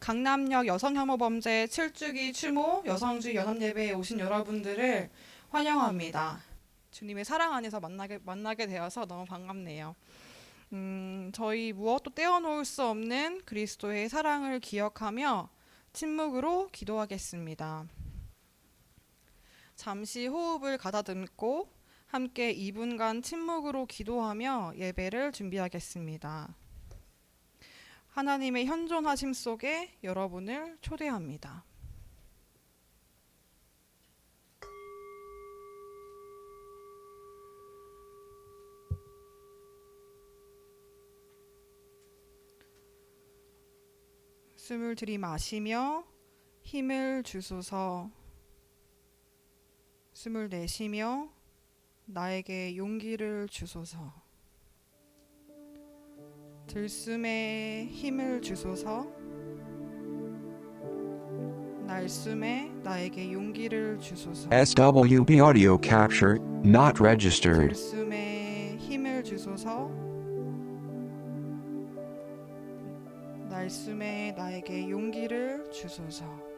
강남역 여성혐오범죄 7주기 추모 여성주의 연합예배에 오신 여러분들을 환영합니다. 주님의 사랑 안에서 만나게 되어서 너무 반갑네요. 저희 무엇도 떼어놓을 수 없는 그리스도의 사랑을 기억하며 침묵으로 기도하겠습니다. 잠시 호흡을 가다듬고 함께 2분간 침묵으로 기도하며 예배를 준비하겠습니다. 하나님의 현존하심 속에 여러분을 초대합니다. 숨을 들이마시며 힘을 주소서. 숨을 내쉬며 나에게 용기를 주소서. 들숨에 힘을 주소서. 날숨에 나에게 용기를 주소서. SWB audio capture, not registered. 들숨에 힘을 주소서. 날숨에 나에게 용기를 주소서.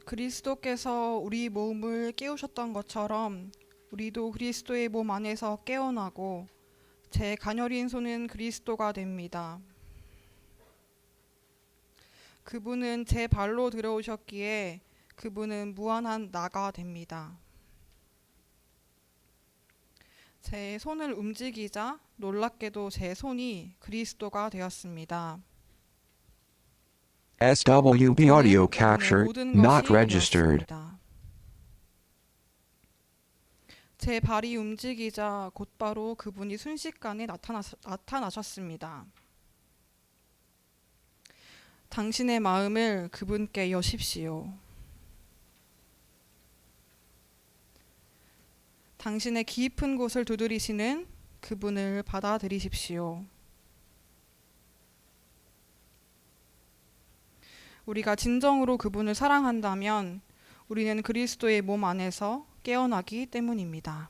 그리스도께서 우리 몸을 깨우셨던 것처럼 우리도 그리스도의 몸 안에서 깨어나고 제 가녀린 손은 그리스도가 됩니다. 그분은 제 발로 들어오셨기에 그분은 무한한 나가 됩니다. 제 손을 움직이자 놀랍게도 제 손이 그리스도가 되었습니다. SWB audio 저는 그분의 capture, 모든 not 것이 registered. 되었습니다. 제 발이 움직이자 곧바로 그분이 순식간에 나타나셨습니다. 당신의 마음을 그분께 여십시오. 당신의 깊은 곳을 두드리시는 그분을 받아들이십시오. 우리가 진정으로 그분을 사랑한다면 우리는 그리스도의 몸 안에서 깨어나기 때문입니다.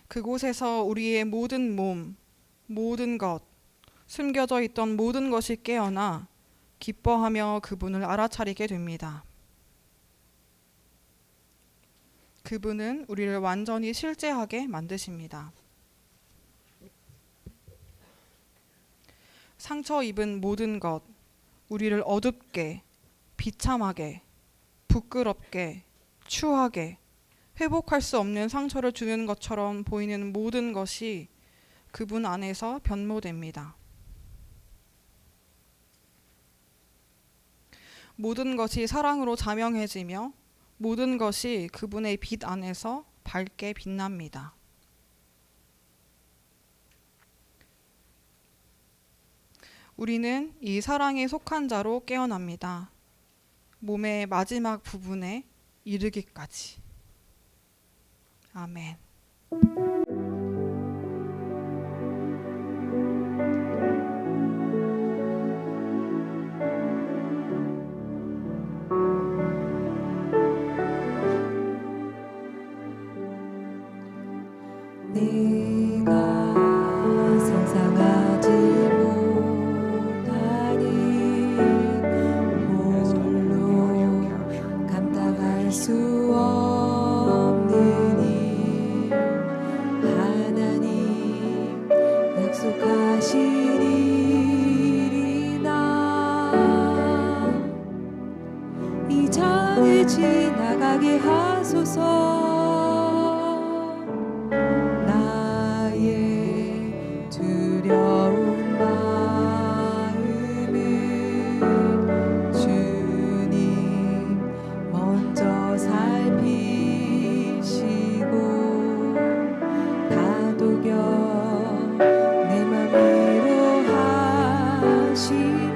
그곳에서 우리의 모든 몸, 모든 것, 숨겨져 있던 모든 것이 깨어나 기뻐하며 그분을 알아차리게 됩니다. 그분은 우리를 완전히 실제하게 만드십니다. 상처 입은 모든 것, 우리를 어둡게, 비참하게, 부끄럽게, 추하게, 회복할 수 없는 상처를 주는 것처럼 보이는 모든 것이 그분 안에서 변모됩니다. 모든 것이 사랑으로 자명해지며 모든 것이 그분의 빛 안에서 밝게 빛납니다. 우리는 이 사랑에 속한 자로 깨어납니다. 몸의 마지막 부분에 이르기까지. 아멘. 지나가게 하소서. 나의 두려운 마음을 주님 먼저 살피시고 다독여 내 맘 위로하시며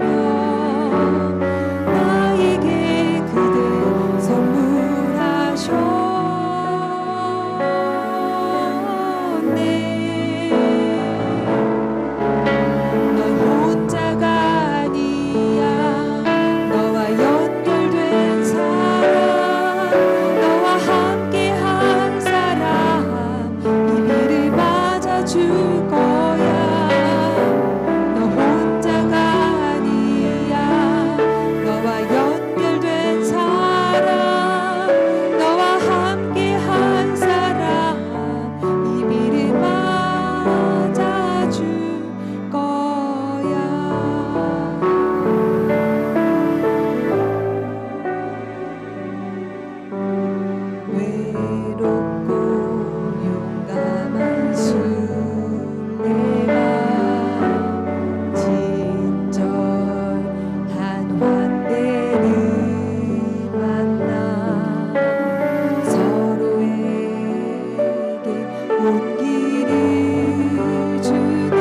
나에게 그대 선물하셨네. 넌 혼자가 아니야. 너와 연결된 사람, 너와 함께한 사람, 이별을 맞아줄 거야. 너 혼자가 아니야. 너와 연결된 사람, 너와 함께한 사람, 이별을 맞아줄 거야. 외롭고 용감한 순례가 친절한 환대를 만나 서로에게 온기를 주네.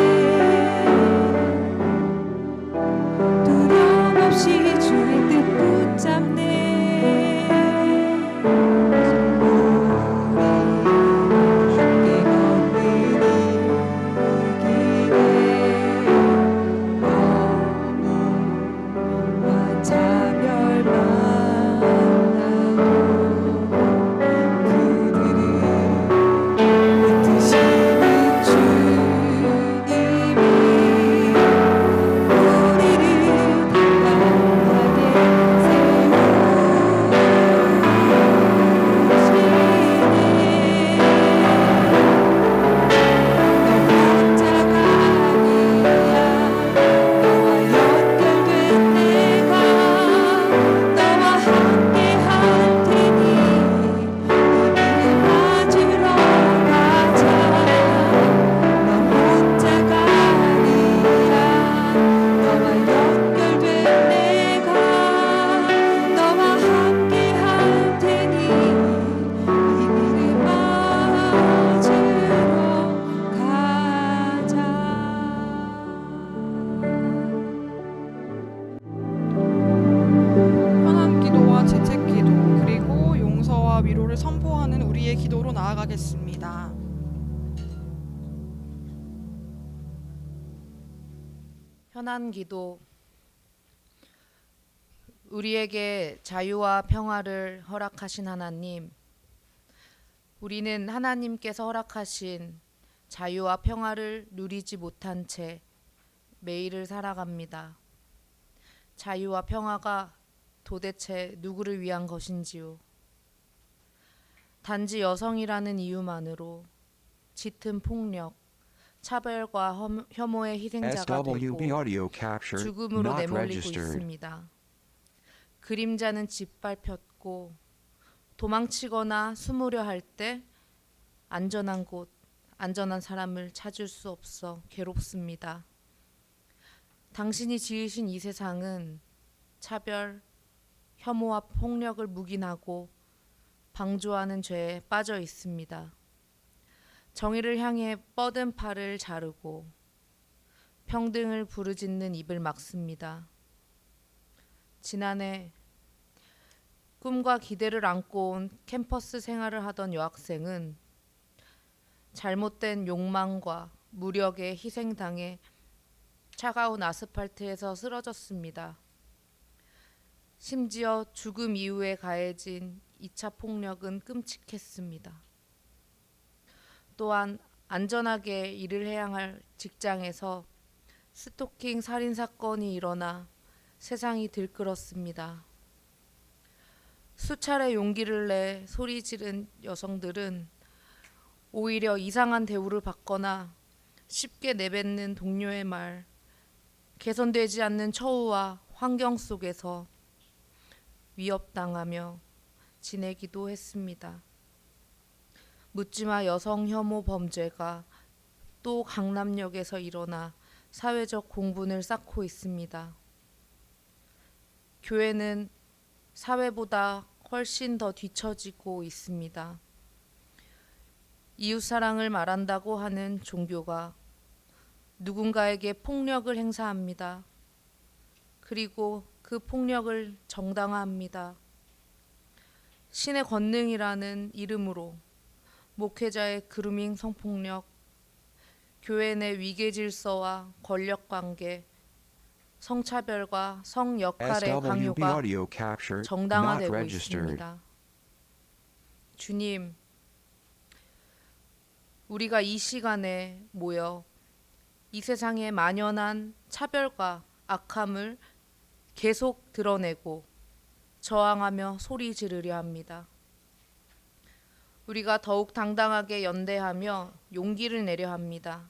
두려움 없이 주의 뜻 붙잡네. 우리 주께 걷는 이 길에 너무와 차별 만나고 그들을 붙드시는 주님이 우리를 단단하게 편한 기도와 재책 기도 그리고 용서와 위로를 선포하는 우리의 기도로 나아가겠습니다. 현안 기도. 우리에게 자유와 평화를 허락하신 하나님, 우리는 하나님께서 허락하신 자유와 평화를 누리지 못한 채 매일을 살아갑니다. 자유와 평화가 도대체 누구를 위한 것인지요? 단지 여성이라는 이유만으로 짙은 폭력, 차별과 혐오의 희생자가 SWB 되고 audio capture 죽음으로 not 내몰리고 registered. 있습니다. 그림자는 짓밟혔고 도망치거나 숨으려 할 때 안전한 곳, 안전한 사람을 찾을 수 없어 괴롭습니다. 당신이 지으신 이 세상은 차별, 혐오와 폭력을 묵인하고 방조하는 죄에 빠져 있습니다. 정의를 향해 뻗은 팔을 자르고 평등을 부르짖는 입을 막습니다. 지난해 꿈과 기대를 안고 온 캠퍼스 생활을 하던 여학생은 잘못된 욕망과 무력에 희생당해 차가운 아스팔트에서 쓰러졌습니다. 심지어 죽음 이후에 가해진 2차 폭력은 끔찍했습니다. 또한 안전하게 일을 해야 할 직장에서 스토킹 살인 사건이 일어나 세상이 들끓었습니다. 수차례 용기를 내 소리 지른 여성들은 오히려 이상한 대우를 받거나 쉽게 내뱉는 동료의 말, 개선되지 않는 처우와 환경 속에서 위협당하며 지내기도 했습니다. 묻지마 여성 혐오 범죄가 또 강남역에서 일어나 사회적 공분을 쌓고 있습니다. 교회는 사회보다 훨씬 더 뒤처지고 있습니다. 이웃사랑을 말한다고 하는 종교가 누군가에게 폭력을 행사합니다. 그리고 그 폭력을 정당화합니다. 신의 권능이라는 이름으로 목회자의 그루밍 성폭력, 교회 내 위계 질서와 권력 관계, 성차별과 성 역할의 SWB 강요가 audio capture not 정당화되고 registered. 있습니다. 주님, 우리가 이 시간에 모여 이 세상에 만연한 차별과 악함을 계속 드러내고 저항하며 소리 지르려 합니다. 우리가 더욱 당당하게 연대하며 용기를 내려 합니다.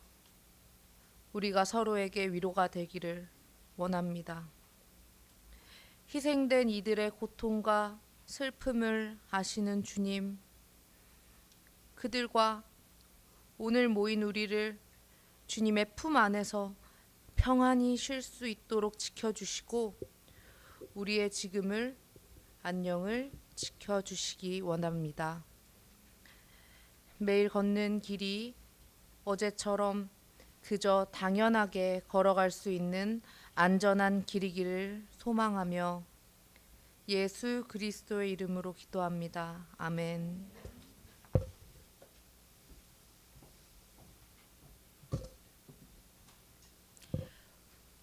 우리가 서로에게 위로가 되기를 원합니다. 희생된 이들의 고통과 슬픔을 아시는 주님, 그들과 오늘 모인 우리를 주님의 품 안에서 평안히 쉴 수 있도록 지켜주시고 우리의 지금을 안녕을 지켜주시기 원합니다. 매일 걷는 길이 어제처럼 그저 당연하게 걸어갈 수 있는 안전한 길이기를 소망하며 예수 그리스도의 이름으로 기도합니다. 아멘.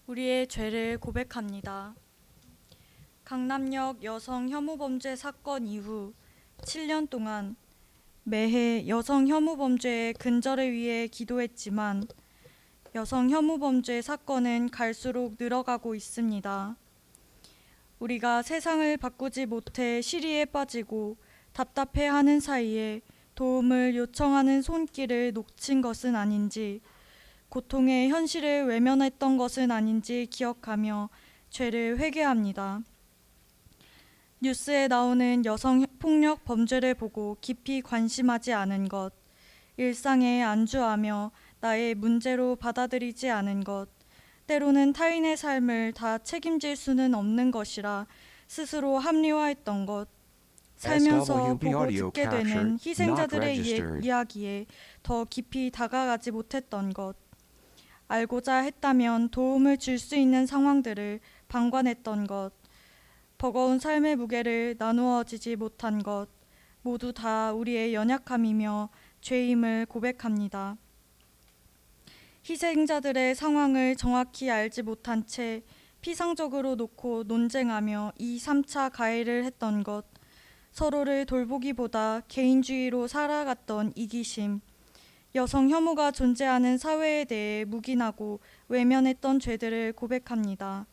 우리의 죄를 고백합니다. 강남역 여성 혐오 범죄 사건 이후 7년 동안 매해 여성 혐오 범죄의 근절을 위해 기도했지만 여성 혐오 범죄 사건은 갈수록 늘어가고 있습니다. 우리가 세상을 바꾸지 못해 시리에 빠지고 답답해하는 사이에 도움을 요청하는 손길을 놓친 것은 아닌지, 고통의 현실을 외면했던 것은 아닌지 기억하며 죄를 회개합니다. 뉴스에 나오는 여성 폭력 범죄를 보고 깊이 관심하지 않은 것, 일상에 안주하며 나의 문제로 받아들이지 않은 것, 때로는 타인의 삶을 다 책임질 수는 없는 것이라 스스로 합리화했던 것, 살면서 SWB 보고 audio 듣게 되는 capture 희생자들의 not registered. 이야기에 더 깊이 다가가지 못했던 것, 알고자 했다면 도움을 줄 수 있는 상황들을 방관했던 것, 버거운 삶의 무게를 나누어지지 못한 것, 모두 다 우리의 연약함이며 죄임을 고백합니다. 희생자들의 상황을 정확히 알지 못한 채 피상적으로 놓고 논쟁하며 2, 3차 가해를 했던 것, 서로를 돌보기보다 개인주의로 살아갔던 이기심, 여성 혐오가 존재하는 사회에 대해 묵인하고 외면했던 죄들을 고백합니다.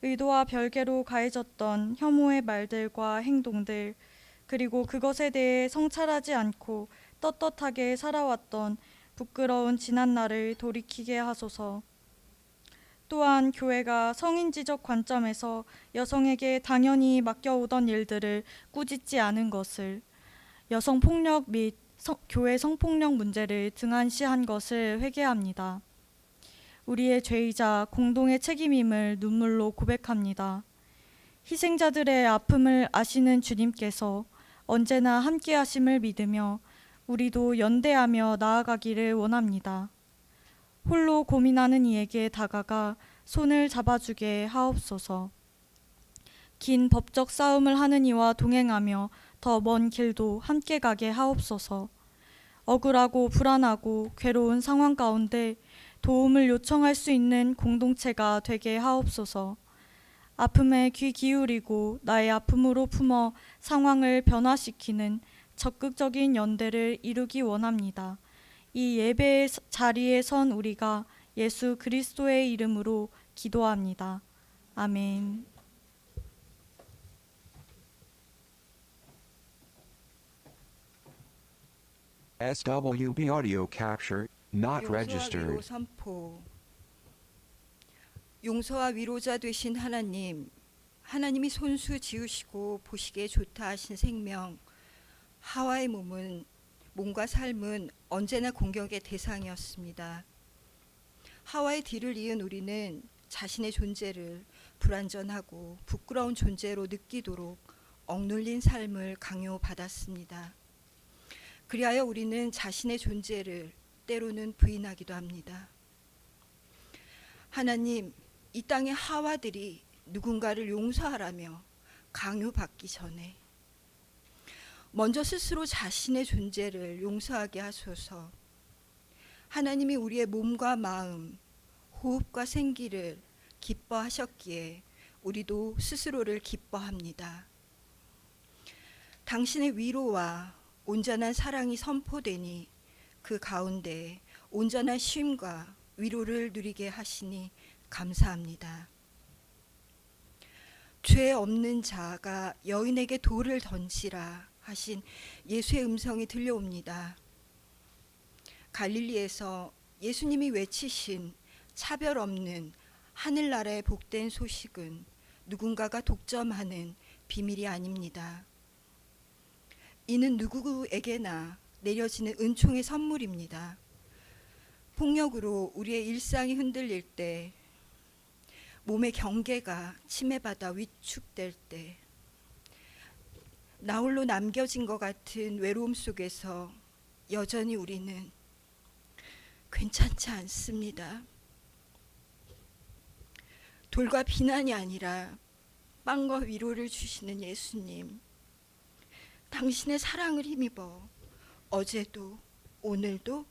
의도와 별개로 가해졌던 혐오의 말들과 행동들, 그리고 그것에 대해 성찰하지 않고 떳떳하게 살아왔던 부끄러운 지난날을 돌이키게 하소서. 또한 교회가 성인지적 관점에서 여성에게 당연히 맡겨오던 일들을 꾸짖지 않은 것을, 여성폭력 및 교회 성폭력 문제를 등한시한 것을 회개합니다. 우리의 죄이자 공동의 책임임을 눈물로 고백합니다. 희생자들의 아픔을 아시는 주님께서 언제나 함께하심을 믿으며 우리도 연대하며 나아가기를 원합니다. 홀로 고민하는 이에게 다가가 손을 잡아주게 하옵소서. 긴 법적 싸움을 하는 이와 동행하며 더 먼 길도 함께 가게 하옵소서. 억울하고 불안하고 괴로운 상황 가운데 도움을 요청할 수 있는 공동체가 되게 하옵소서. 아픔에 귀 기울이고 나의 아픔으로 품어 상황을 변화시키는 적극적인 연대를 이루기 원합니다. 이 예배의 자리에 선 우리가 예수 그리스도의 이름으로 기도합니다. 아멘. SWB audio capture not 용서와 registered. 위로 선포. 용서와 위로자 되신 하나님, 하나님이 손수 지으시고 보시기에 좋다 하신 생명 하와의 몸과 삶은 언제나 공격의 대상이었습니다. 하와의 뒤를 이은 우리는 자신의 존재를 불완전하고 부끄러운 존재로 느끼도록 억눌린 삶을 강요받았습니다. 그리하여 우리는 자신의 존재를 때로는 부인하기도 합니다. 하나님, 이 땅의 하와들이 누군가를 용서하라며 강요받기 전에 먼저 스스로 자신의 존재를 용서하게 하소서. 하나님이 우리의 몸과 마음, 호흡과 생기를 기뻐하셨기에 우리도 스스로를 기뻐합니다. 당신의 위로와 온전한 사랑이 선포되니 그 가운데 온전한 쉼과 위로를 누리게 하시니 감사합니다. 죄 없는 자가 여인에게 돌을 던지라 하신 예수의 음성이 들려옵니다. 갈릴리에서 예수님이 외치신 차별 없는 하늘나라의 복된 소식은 누군가가 독점하는 비밀이 아닙니다. 이는 누구에게나 내려지는 은총의 선물입니다. 폭력으로 우리의 일상이 흔들릴 때, 몸의 경계가 침해받아 위축될 때, 나홀로 남겨진 것 같은 외로움 속에서 여전히 우리는 괜찮지 않습니다. 돌과 비난이 아니라 빵과 위로를 주시는 예수님, 당신의 사랑을 힘입어 어제도 오늘도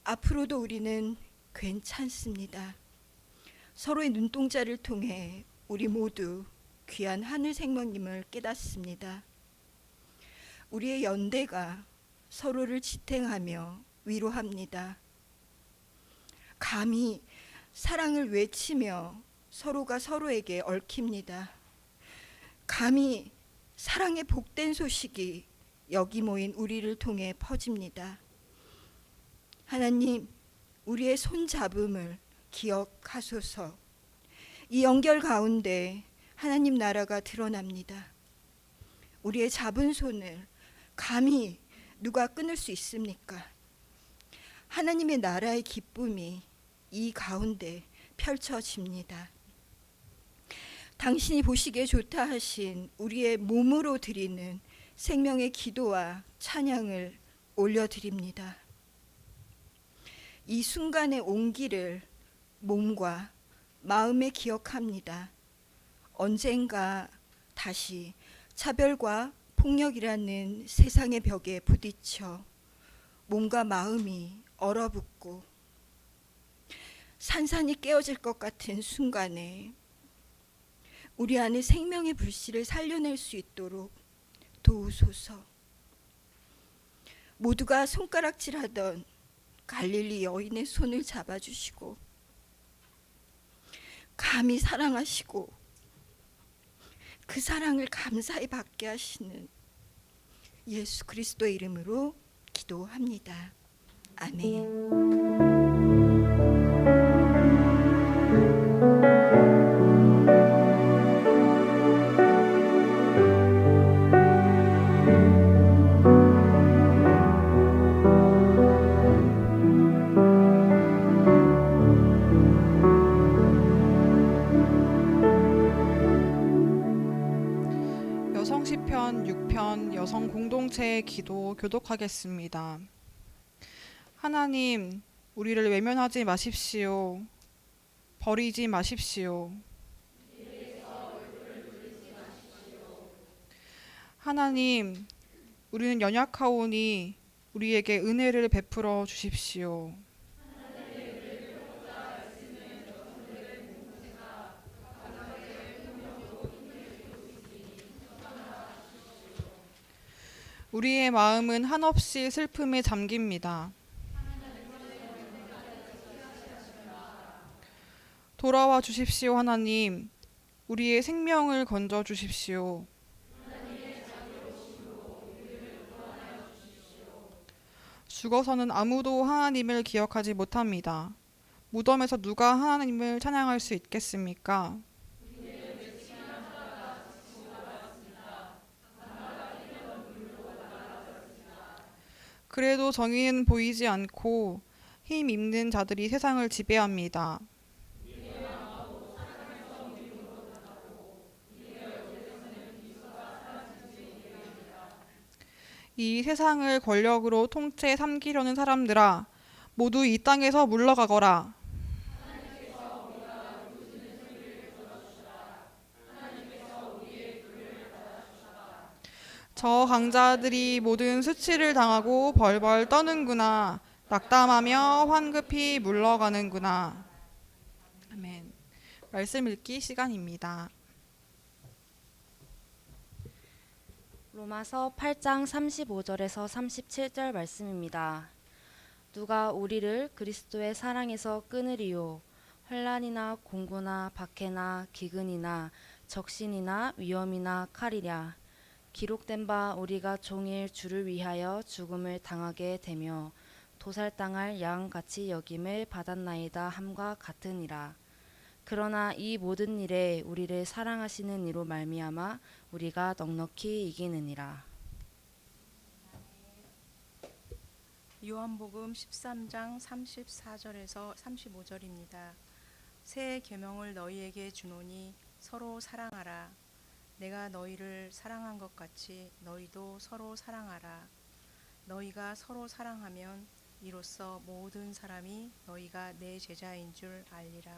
앞으로도 우리는 괜찮습니다. 서로의 눈동자를 통해 우리 모두 귀한 하늘 생명님을 깨닫습니다. 우리의 연대가 서로를 지탱하며 위로합니다. 감히 사랑을 외치며 서로가 서로에게 얽힙니다. 감히 사랑의 복된 소식이 여기 모인 우리를 통해 퍼집니다. 하나님, 우리의 손잡음을 기억하소서. 이 연결 가운데 하나님 나라가 드러납니다. 우리의 잡은 손을 감히 누가 끊을 수 있습니까? 하나님의 나라의 기쁨이 이 가운데 펼쳐집니다. 당신이 보시기에 좋다 하신 우리의 몸으로 드리는 생명의 기도와 찬양을 올려드립니다. 이 순간의 온기를 몸과 마음에 기억합니다. 언젠가 다시 차별과 폭력이라는 세상의 벽에 부딪혀 몸과 마음이 얼어붙고 산산이 깨어질 것 같은 순간에 우리 안에 생명의 불씨를 살려낼 수 있도록 도우소서. 모두가 손가락질하던 갈릴리 여인의 손을 잡아주시고 감히 사랑하시고 그 사랑을 감사히 받게 하시는 예수 그리스도의 이름으로 기도합니다. 아멘. 여성 시편 6편 여성 공동체의 기도 교독하겠습니다. 하나님, 우리를 외면하지 마십시오. 버리지 마십시오. 하나님, 우리는 연약하오니 우리에게 은혜를 베풀어 주십시오. 우리의 마음은 한없이 슬픔에 잠깁니다. 돌아와 주십시오, 하나님. 우리의 생명을 건져 주십시오. 죽어서는 아무도 하나님을 기억하지 못합니다. 무덤에서 누가 하나님을 찬양할 수 있겠습니까? 그래도 정의는 보이지 않고 힘 있는 자들이 세상을 지배합니다. 이 세상을 권력으로 통째 삼키려는 사람들아, 모두 이 땅에서 물러가거라. 저 강자들이 모든 수치를 당하고 벌벌 떠는구나. 낙담하며 황급히 물러가는구나. 아멘. 말씀 읽기 시간입니다. 로마서 8장 35절에서 37절 말씀입니다. 누가 우리를 그리스도의 사랑에서 끊으리요? 환난이나 공고나 박해나 기근이나 적신이나 위험이나 칼이랴. 기록된 바 우리가 종일 주를 위하여 죽음을 당하게 되며 도살당할 양같이 여김을 받았나이다 함과 같으니라. 그러나 이 모든 일에 우리를 사랑하시는 이로 말미암아 우리가 넉넉히 이기느니라. 요한복음 13장 34절에서 35절입니다. 새 계명을 너희에게 주노니 서로 사랑하라. 내가 너희를 사랑한 것 같이 너희도 서로 사랑하라. 너희가 서로 사랑하면 이로써 모든 사람이 너희가 내 제자인 줄 알리라.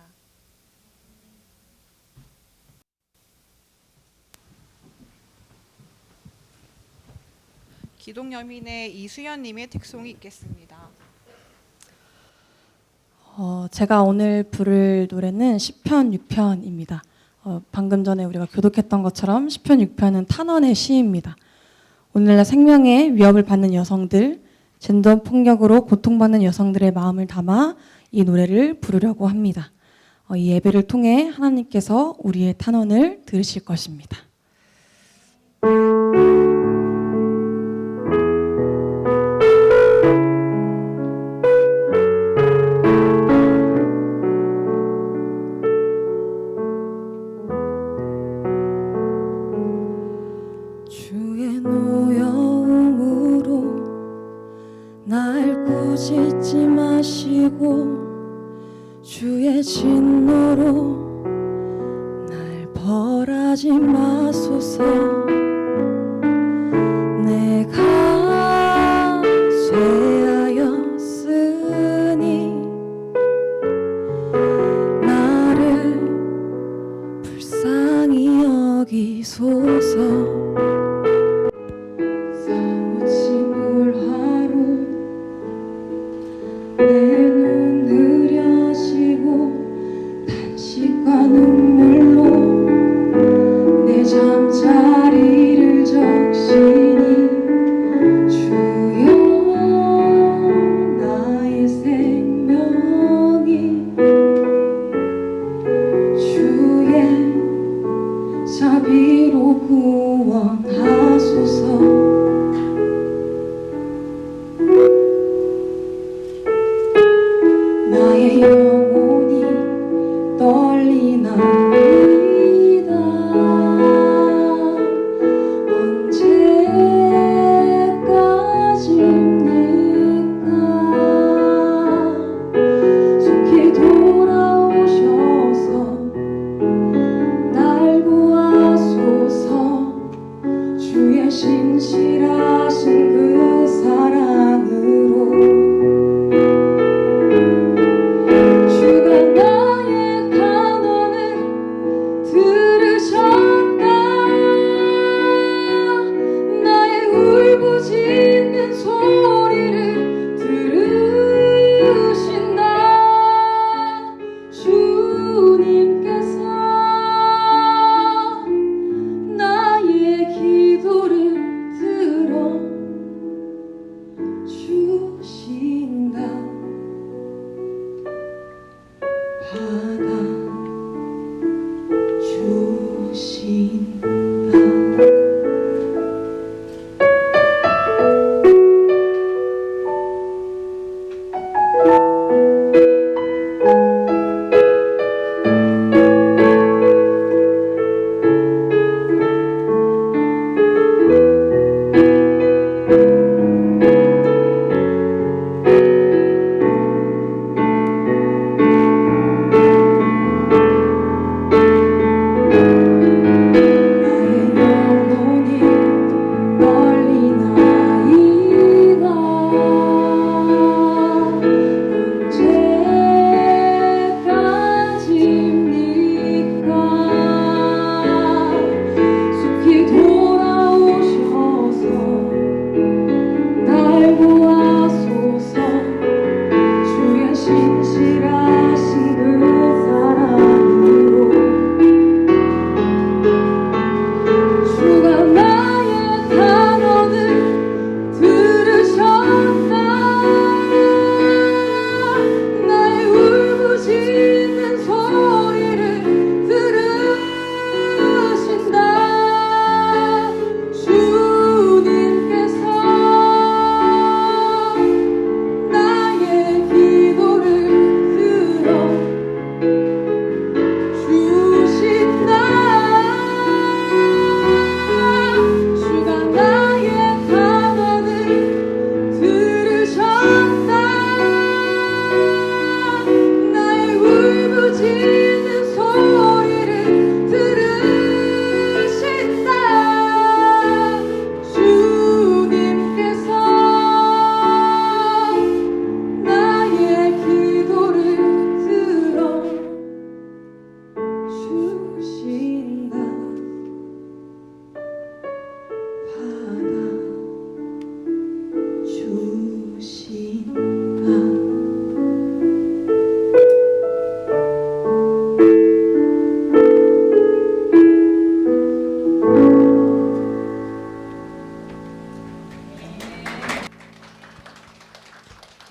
기독여민의 이수연님의 특송이 있겠습니다. 제가 오늘 부를 노래는 시편 6편입니다. 방금 전에 우리가 교독했던 것처럼 시편 6편은 탄원의 시입니다. 오늘날 생명의 위협을 받는 여성들, 젠더 폭력으로 고통받는 여성들의 마음을 담아 이 노래를 부르려고 합니다. 이 예배를 통해 하나님께서 우리의 탄원을 들으실 것입니다. 주의 노여움으로 날 꾸짖지 마시고 주의 진노로 날 벌하지 마소서. 내가 쇠하였으니 나를 불쌍히 여기소서. 사무침을 하루 내 눈 흐려지고 탄식과 눈물로 내 잠자리를 적시니 주여 나의 생명이 주의 자비로 구원하소서. 나의 영혼이 떨리나이다. 언제까지입니까? 속히 돌아오셔서 날 구하소서. 주의 신실하신 그 사랑으로 주가 나의 탄원을 들으셨다. 나의 울부짖는 소리를 들으신다. 주님께서 나의 기도를 들어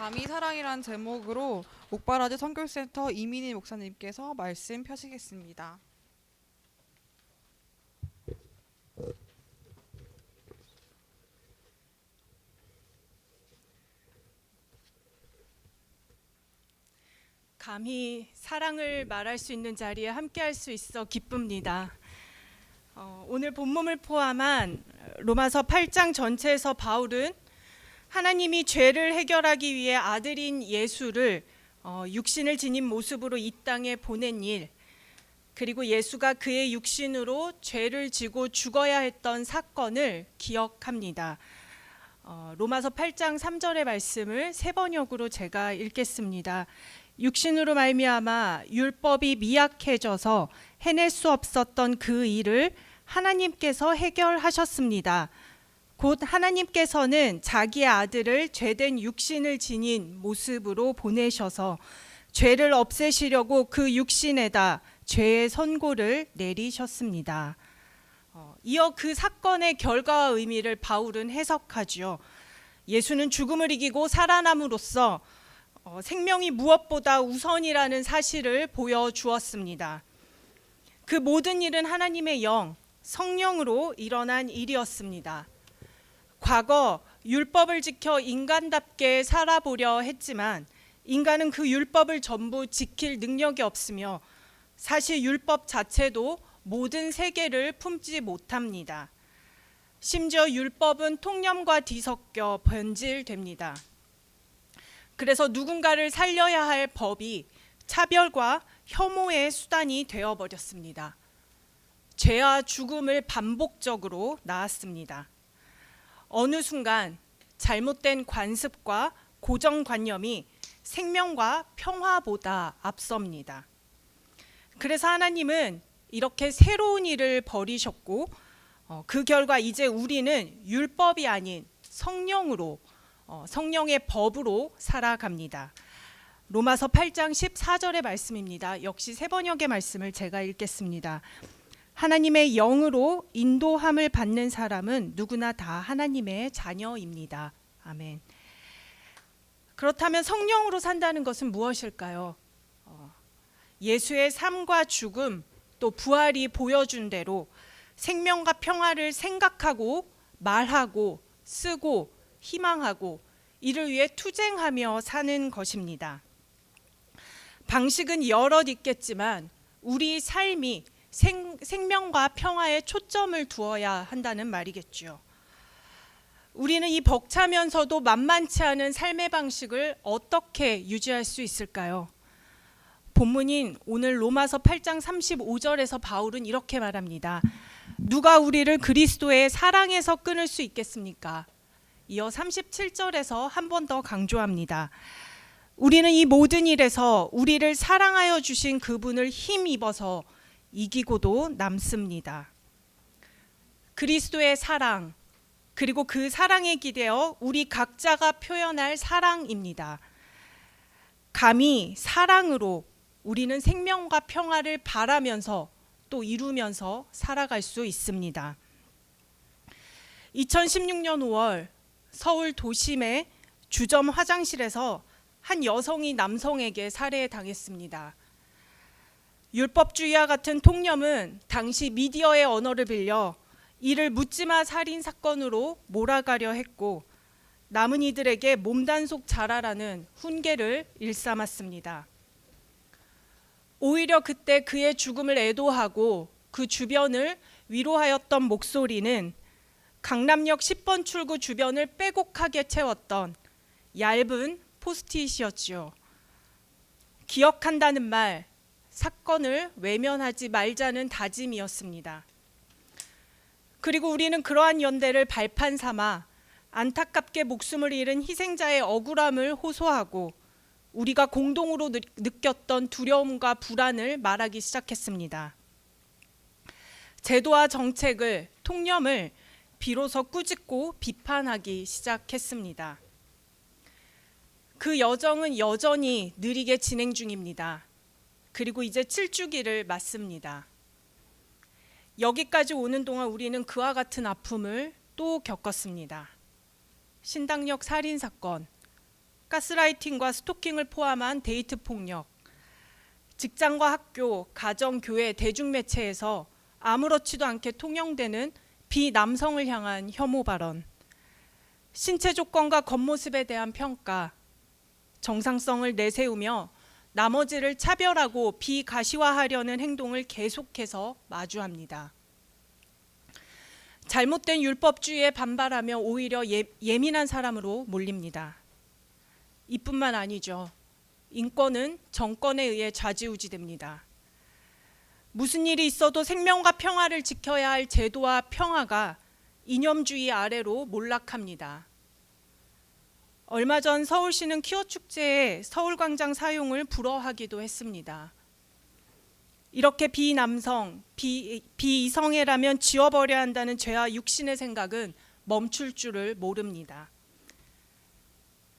감히 사랑이란 제목으로 옥바라지 선교센터 이민희 목사님께서 말씀 펴시겠습니다. 감히 사랑을 말할 수 있는 자리에 함께할 수 있어 기쁩니다. 오늘 본문을 포함한 로마서 8장 전체에서 바울은 하나님이 죄를 해결하기 위해 아들인 예수를 육신을 지닌 모습으로 이 땅에 보낸 일, 그리고 예수가 그의 육신으로 죄를 지고 죽어야 했던 사건을 기억합니다. 로마서 8장 3절의 말씀을 세 번역으로 제가 읽겠습니다. 육신으로 말미암아 율법이 미약해져서 해낼 수 없었던 그 일을 하나님께서 해결하셨습니다. 곧 하나님께서는 자기의 아들을 죄된 육신을 지닌 모습으로 보내셔서 죄를 없애시려고 그 육신에다 죄의 선고를 내리셨습니다. 이어 그 사건의 결과와 의미를 바울은 해석하죠. 예수는 죽음을 이기고 살아남으로써 생명이 무엇보다 우선이라는 사실을 보여주었습니다. 그 모든 일은 하나님의 영, 성령으로 일어난 일이었습니다. 과거 율법을 지켜 인간답게 살아보려 했지만 인간은 그 율법을 전부 지킬 능력이 없으며 사실 율법 자체도 모든 세계를 품지 못합니다. 심지어 율법은 통념과 뒤섞여 변질됩니다. 그래서 누군가를 살려야 할 법이 차별과 혐오의 수단이 되어버렸습니다. 죄와 죽음을 반복적으로 낳았습니다. 어느 순간 잘못된 관습과 고정관념이 생명과 평화보다 앞섭니다. 그래서 하나님은 이렇게 새로운 일을 벌이셨고 그 결과 이제 우리는 율법이 아닌 성령으로 성령의 법으로 살아갑니다. 로마서 8장 14절의 말씀입니다. 역시 세 번역의 말씀을 제가 읽겠습니다. 하나님의 영으로 인도함을 받는 사람은 누구나 다 하나님의 자녀입니다. 아멘. 그렇다면 성령으로 산다는 것은 무엇일까요? 예수의 삶과 죽음 또 부활이 보여준 대로 생명과 평화를 생각하고 말하고 쓰고 희망하고 이를 위해 투쟁하며 사는 것입니다. 방식은 여럿 있겠지만 우리 삶이 생명과 평화에 초점을 두어야 한다는 말이겠죠. 우리는 이 벅차면서도 만만치 않은 삶의 방식을 어떻게 유지할 수 있을까요? 본문인 오늘 로마서 8장 35절에서 바울은 이렇게 말합니다. 누가 우리를 그리스도의 사랑에서 끊을 수 있겠습니까? 이어 37절에서 한 번 더 강조합니다. 우리는 이 모든 일에서 우리를 사랑하여 주신 그분을 힘입어서 이기고도 남습니다. 그리스도의 사랑, 그리고 그 사랑에 기대어 우리 각자가 표현할 사랑입니다. 감히 사랑으로 우리는 생명과 평화를 바라면서 또 이루면서 살아갈 수 있습니다. 2016년 5월 서울 도심의 주점 화장실에서 한 여성이 남성에게 살해당했습니다. 율법주의와 같은 통념은 당시 미디어의 언어를 빌려 이를 묻지마 살인 사건으로 몰아가려 했고 남은 이들에게 몸단속 잘하라는 훈계를 일삼았습니다. 오히려 그때 그의 죽음을 애도하고 그 주변을 위로하였던 목소리는 강남역 10번 출구 주변을 빼곡하게 채웠던 얇은 포스트잇이었지요. 기억한다는 말, 사건을 외면하지 말자는 다짐이었습니다. 그리고 우리는 그러한 연대를 발판 삼아 안타깝게 목숨을 잃은 희생자의 억울함을 호소하고 우리가 공동으로 느꼈던 두려움과 불안을 말하기 시작했습니다. 제도와 정책을, 통념을 비로소 꾸짖고 비판하기 시작했습니다. 그 여정은 여전히 느리게 진행 중입니다. 그리고 이제 7주기를 맞습니다. 여기까지 오는 동안 우리는 그와 같은 아픔을 또 겪었습니다. 신당역 살인 사건, 가스라이팅과 스토킹을 포함한 데이트 폭력, 직장과 학교, 가정, 교회, 대중매체에서 아무렇지도 않게 통용되는 비남성을 향한 혐오 발언, 신체 조건과 겉모습에 대한 평가, 정상성을 내세우며 나머지를 차별하고 비가시화하려는 행동을 계속해서 마주합니다. 잘못된 율법주의에 반발하며 오히려 예민한 사람으로 몰립니다. 이뿐만 아니죠. 인권은 정권에 의해 좌지우지됩니다. 무슨 일이 있어도 생명과 평화를 지켜야 할 제도와 평화가 이념주의 아래로 몰락합니다. 얼마 전 서울시는 퀴어 축제에 서울광장 사용을 불허하기도 했습니다. 이렇게 비남성, 비이성애라면 지워버려야 한다는 죄와 육신의 생각은 멈출 줄을 모릅니다.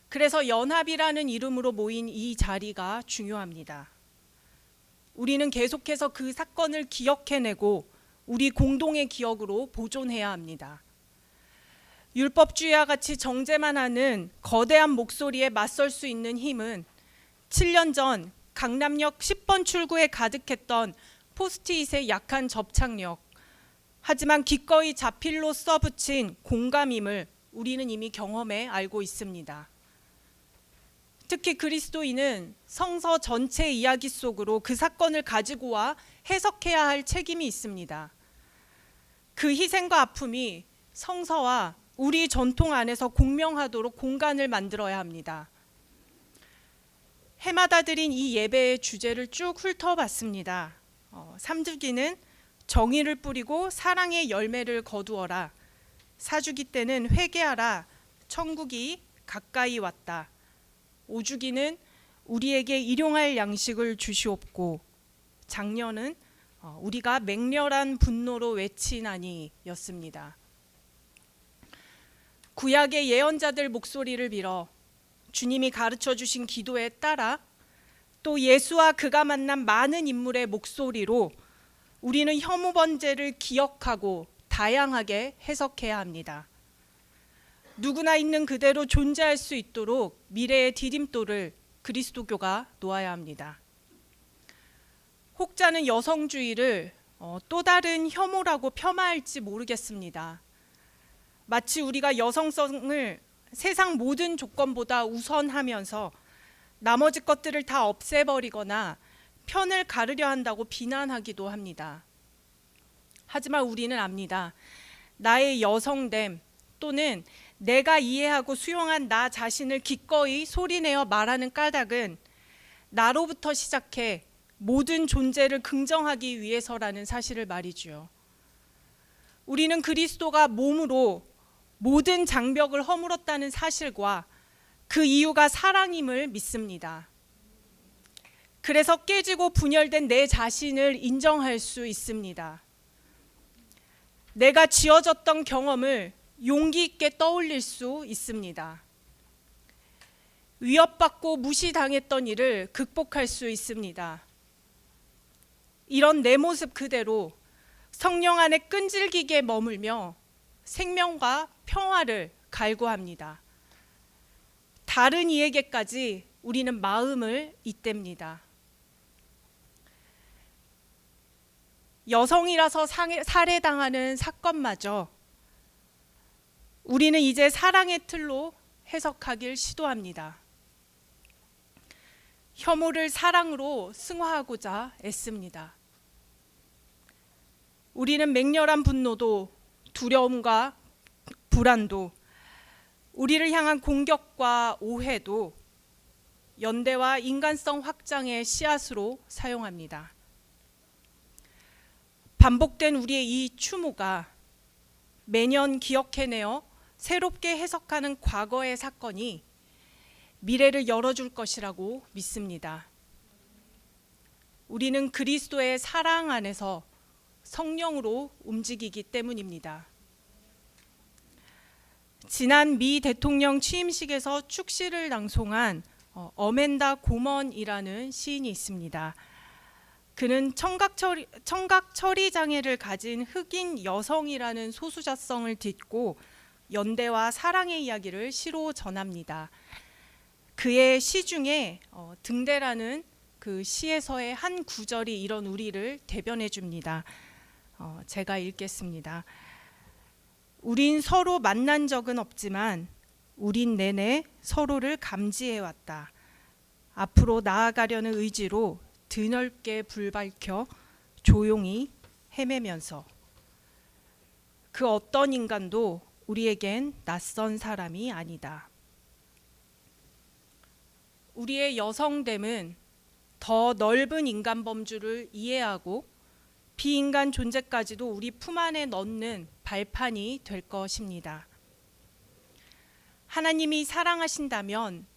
그래서 연합이라는 이름으로 모인 이 자리가 중요합니다. 우리는 계속해서 그 사건을 기억해내고 우리 공동의 기억으로 보존해야 합니다. 율법주의와 같이 정죄만 하는 거대한 목소리에 맞설 수 있는 힘은 7년 전 강남역 10번 출구에 가득했던 포스트잇의 약한 접착력, 하지만 기꺼이 자필로 써붙인 공감임을 우리는 이미 경험해 알고 있습니다. 특히 그리스도인은 성서 전체 이야기 속으로 그 사건을 가지고 와 해석해야 할 책임이 있습니다. 그 희생과 아픔이 성서와 우리 전통 안에서 공명하도록 공간을 만들어야 합니다. 해마다 드린 이 예배의 주제를 쭉 훑어봤습니다. 삼주기는 정의를 뿌리고 사랑의 열매를 거두어라. 사주기 때는 회개하라. 천국이 가까이 왔다. 오주기는 우리에게 일용할 양식을 주시옵고, 작년은 우리가 맹렬한 분노로 외치나니 였습니다. 구약의 예언자들 목소리를 빌어 주님이 가르쳐 주신 기도에 따라 또 예수와 그가 만난 많은 인물의 목소리로 우리는 혐오 번제를 기억하고 다양하게 해석해야 합니다. 누구나 있는 그대로 존재할 수 있도록 미래의 디딤돌을 그리스도교가 놓아야 합니다. 혹자는 여성주의를 또 다른 혐오라고 폄하할지 모르겠습니다. 마치 우리가 여성성을 세상 모든 조건보다 우선하면서 나머지 것들을 다 없애버리거나 편을 가르려 한다고 비난하기도 합니다. 하지만 우리는 압니다. 나의 여성됨 또는 내가 이해하고 수용한 나 자신을 기꺼이 소리내어 말하는 까닭은 나로부터 시작해 모든 존재를 긍정하기 위해서라는 사실을 말이죠. 우리는 그리스도가 몸으로 모든 장벽을 허물었다는 사실과 그 이유가 사랑임을 믿습니다. 그래서 깨지고 분열된 내 자신을 인정할 수 있습니다. 내가 지어졌던 경험을 용기 있게 떠올릴 수 있습니다. 위협받고 무시당했던 일을 극복할 수 있습니다. 이런 내 모습 그대로 성령 안에 끈질기게 머물며 생명과 평화를 갈구합니다. 다른 이에게까지 우리는 마음을 잇댑니다. 여성이라서 살해당하는 사건마저 우리는 이제 사랑의 틀로 해석하길 시도합니다. 혐오를 사랑으로 승화하고자 애씁니다. 우리는 맹렬한 분노도 두려움과 불안도 우리를 향한 공격과 오해도 연대와 인간성 확장의 씨앗으로 사용합니다. 반복된 우리의 이 추모가 매년 기억해내어 새롭게 해석하는 과거의 사건이 미래를 열어줄 것이라고 믿습니다. 우리는 그리스도의 사랑 안에서 성령으로 움직이기 때문입니다. 지난 미 대통령 취임식에서 축시를 낭송한 어멘다 고먼이라는 시인이 있습니다. 그는 청각 처리 장애를 가진 흑인 여성이라는 소수자성을 딛고 연대와 사랑의 이야기를 시로 전합니다. 그의 시 중에 등대라는 그 시에서의 한 구절이 이런 우리를 대변해 줍니다. 제가 읽겠습니다. 우린 서로 만난 적은 없지만 우린 내내 서로를 감지해 왔다. 앞으로 나아가려는 의지로 드넓게 불 밝혀 조용히 헤매면서 그 어떤 인간도 우리에겐 낯선 사람이 아니다. 우리의 여성됨은 더 넓은 인간 범주를 이해하고 비인간 존재까지도 우리 품 안에 넣는 발판이 될 것입니다. 하나님이 사랑하신다면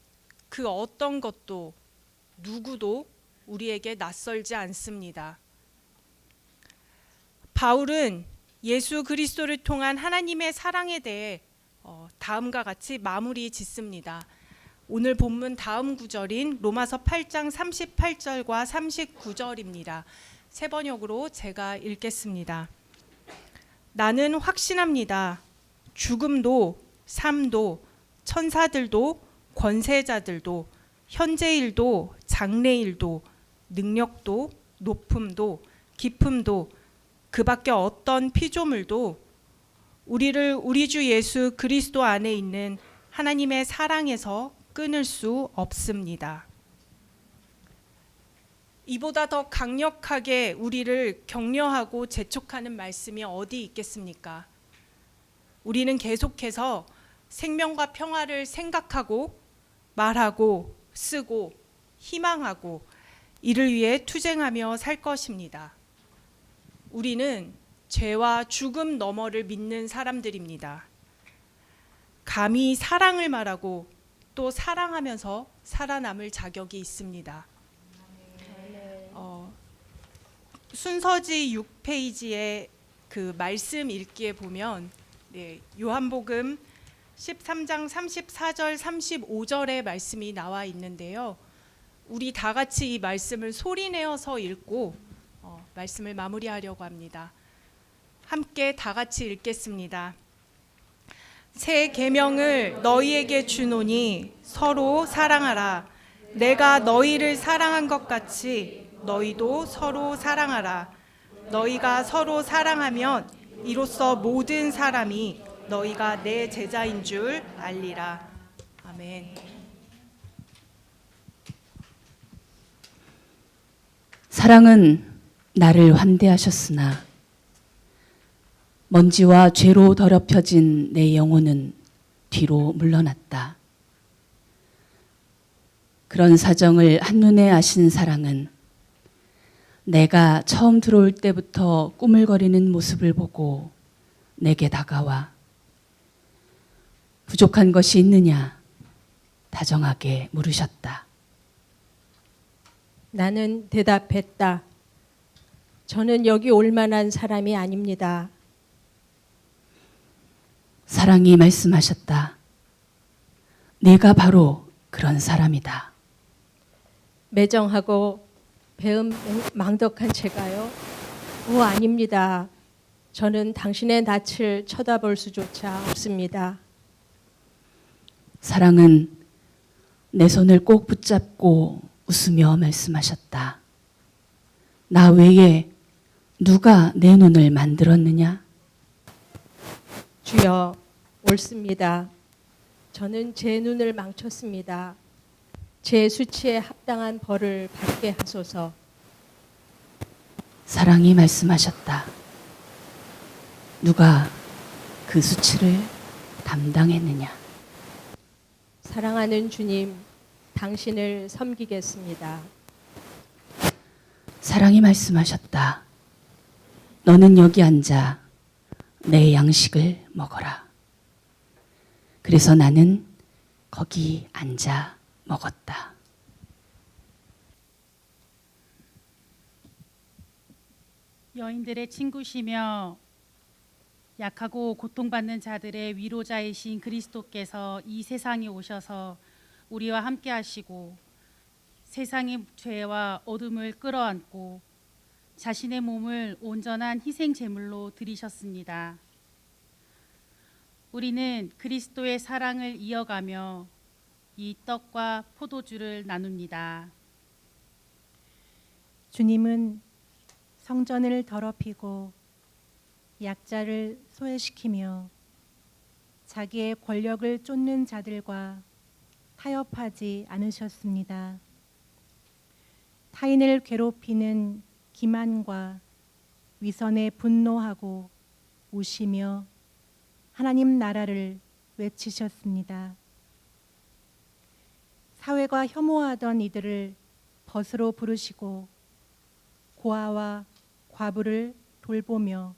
그 어떤 것도 누구도 우리에게 낯설지 않습니다. 바울은 예수 그리스도를 통한 하나님의 사랑에 대해 다음과 같이 마무리 짓습니다. 오늘 본문 다음 구절인 로마서 8장 38절과 39절입니다. 세 번역으로 제가 읽겠습니다. 나는 확신합니다. 죽음도 삶도 천사들도 권세자들도 현재일도 장래일도 능력도 높음도 깊음도 그 밖에 어떤 피조물도 우리를 우리 주 예수 그리스도 안에 있는 하나님의 사랑에서 끊을 수 없습니다. 이보다 더 강력하게 우리를 격려하고 재촉하는 말씀이 어디 있겠습니까? 우리는 계속해서 생명과 평화를 생각하고 말하고 쓰고 희망하고 이를 위해 투쟁하며 살 것입니다. 우리는 죄와 죽음 너머를 믿는 사람들입니다. 감히 사랑을 말하고 또 사랑하면서 살아남을 자격이 있습니다. 순서지 6페이지에 그 말씀 읽기에 보면 요한복음 13장 34절 35절의 말씀이 나와 있는데요. 우리 다 같이 이 말씀을 소리내어서 읽고 말씀을 마무리하려고 합니다. 함께 다 같이 읽겠습니다. 새 계명을 너희에게 주노니 서로 사랑하라. 내가 너희를 사랑한 것 같이 너희도 서로 사랑하라. 너희가 서로 사랑하면 이로써 모든 사람이 너희가 내 제자인 줄 알리라. 아멘. 사랑은 나를 환대하셨으나 먼지와 죄로 더럽혀진 내 영혼은 뒤로 물러났다. 그런 사정을 한눈에 아신 사랑은 내가 처음 들어올 때부터 꾸물거리는 모습을 보고 내게 다가와 부족한 것이 있느냐 다정하게 물으셨다. 나는 대답했다. 저는 여기 올 만한 사람이 아닙니다. 사랑이 말씀하셨다. 내가 바로 그런 사람이다. 매정하고 배음 망덕한 제가요? 아닙니다. 저는 당신의 낯을 쳐다볼 수조차 없습니다. 사랑은 내 손을 꼭 붙잡고 웃으며 말씀하셨다. 나 외에 누가 내 눈을 만들었느냐? 주여, 옳습니다. 저는 제 눈을 망쳤습니다. 제 수치에 합당한 벌을 받게 하소서. 사랑이 말씀하셨다. 누가 그 수치를 담당했느냐? 사랑하는 주님, 당신을 섬기겠습니다. 사랑이 말씀하셨다. 너는 여기 앉아 내 양식을 먹어라. 그래서 나는 거기 앉아 먹었다. 여인들의 친구시며 약하고 고통받는 자들의 위로자이신 그리스도께서 이 세상에 오셔서 우리와 함께 하시고 세상의 죄와 어둠을 끌어안고 자신의 몸을 온전한 희생 제물로 드리셨습니다. 우리는 그리스도의 사랑을 이어가며 이 떡과 포도주를 나눕니다. 주님은 성전을 더럽히고 약자를 소외시키며 자기의 권력을 쫓는 자들과 타협하지 않으셨습니다. 타인을 괴롭히는 기만과 위선에 분노하고 우시며 하나님 나라를 외치셨습니다. 사회가 혐오하던 이들을 벗으로 부르시고 고아와 과부를 돌보며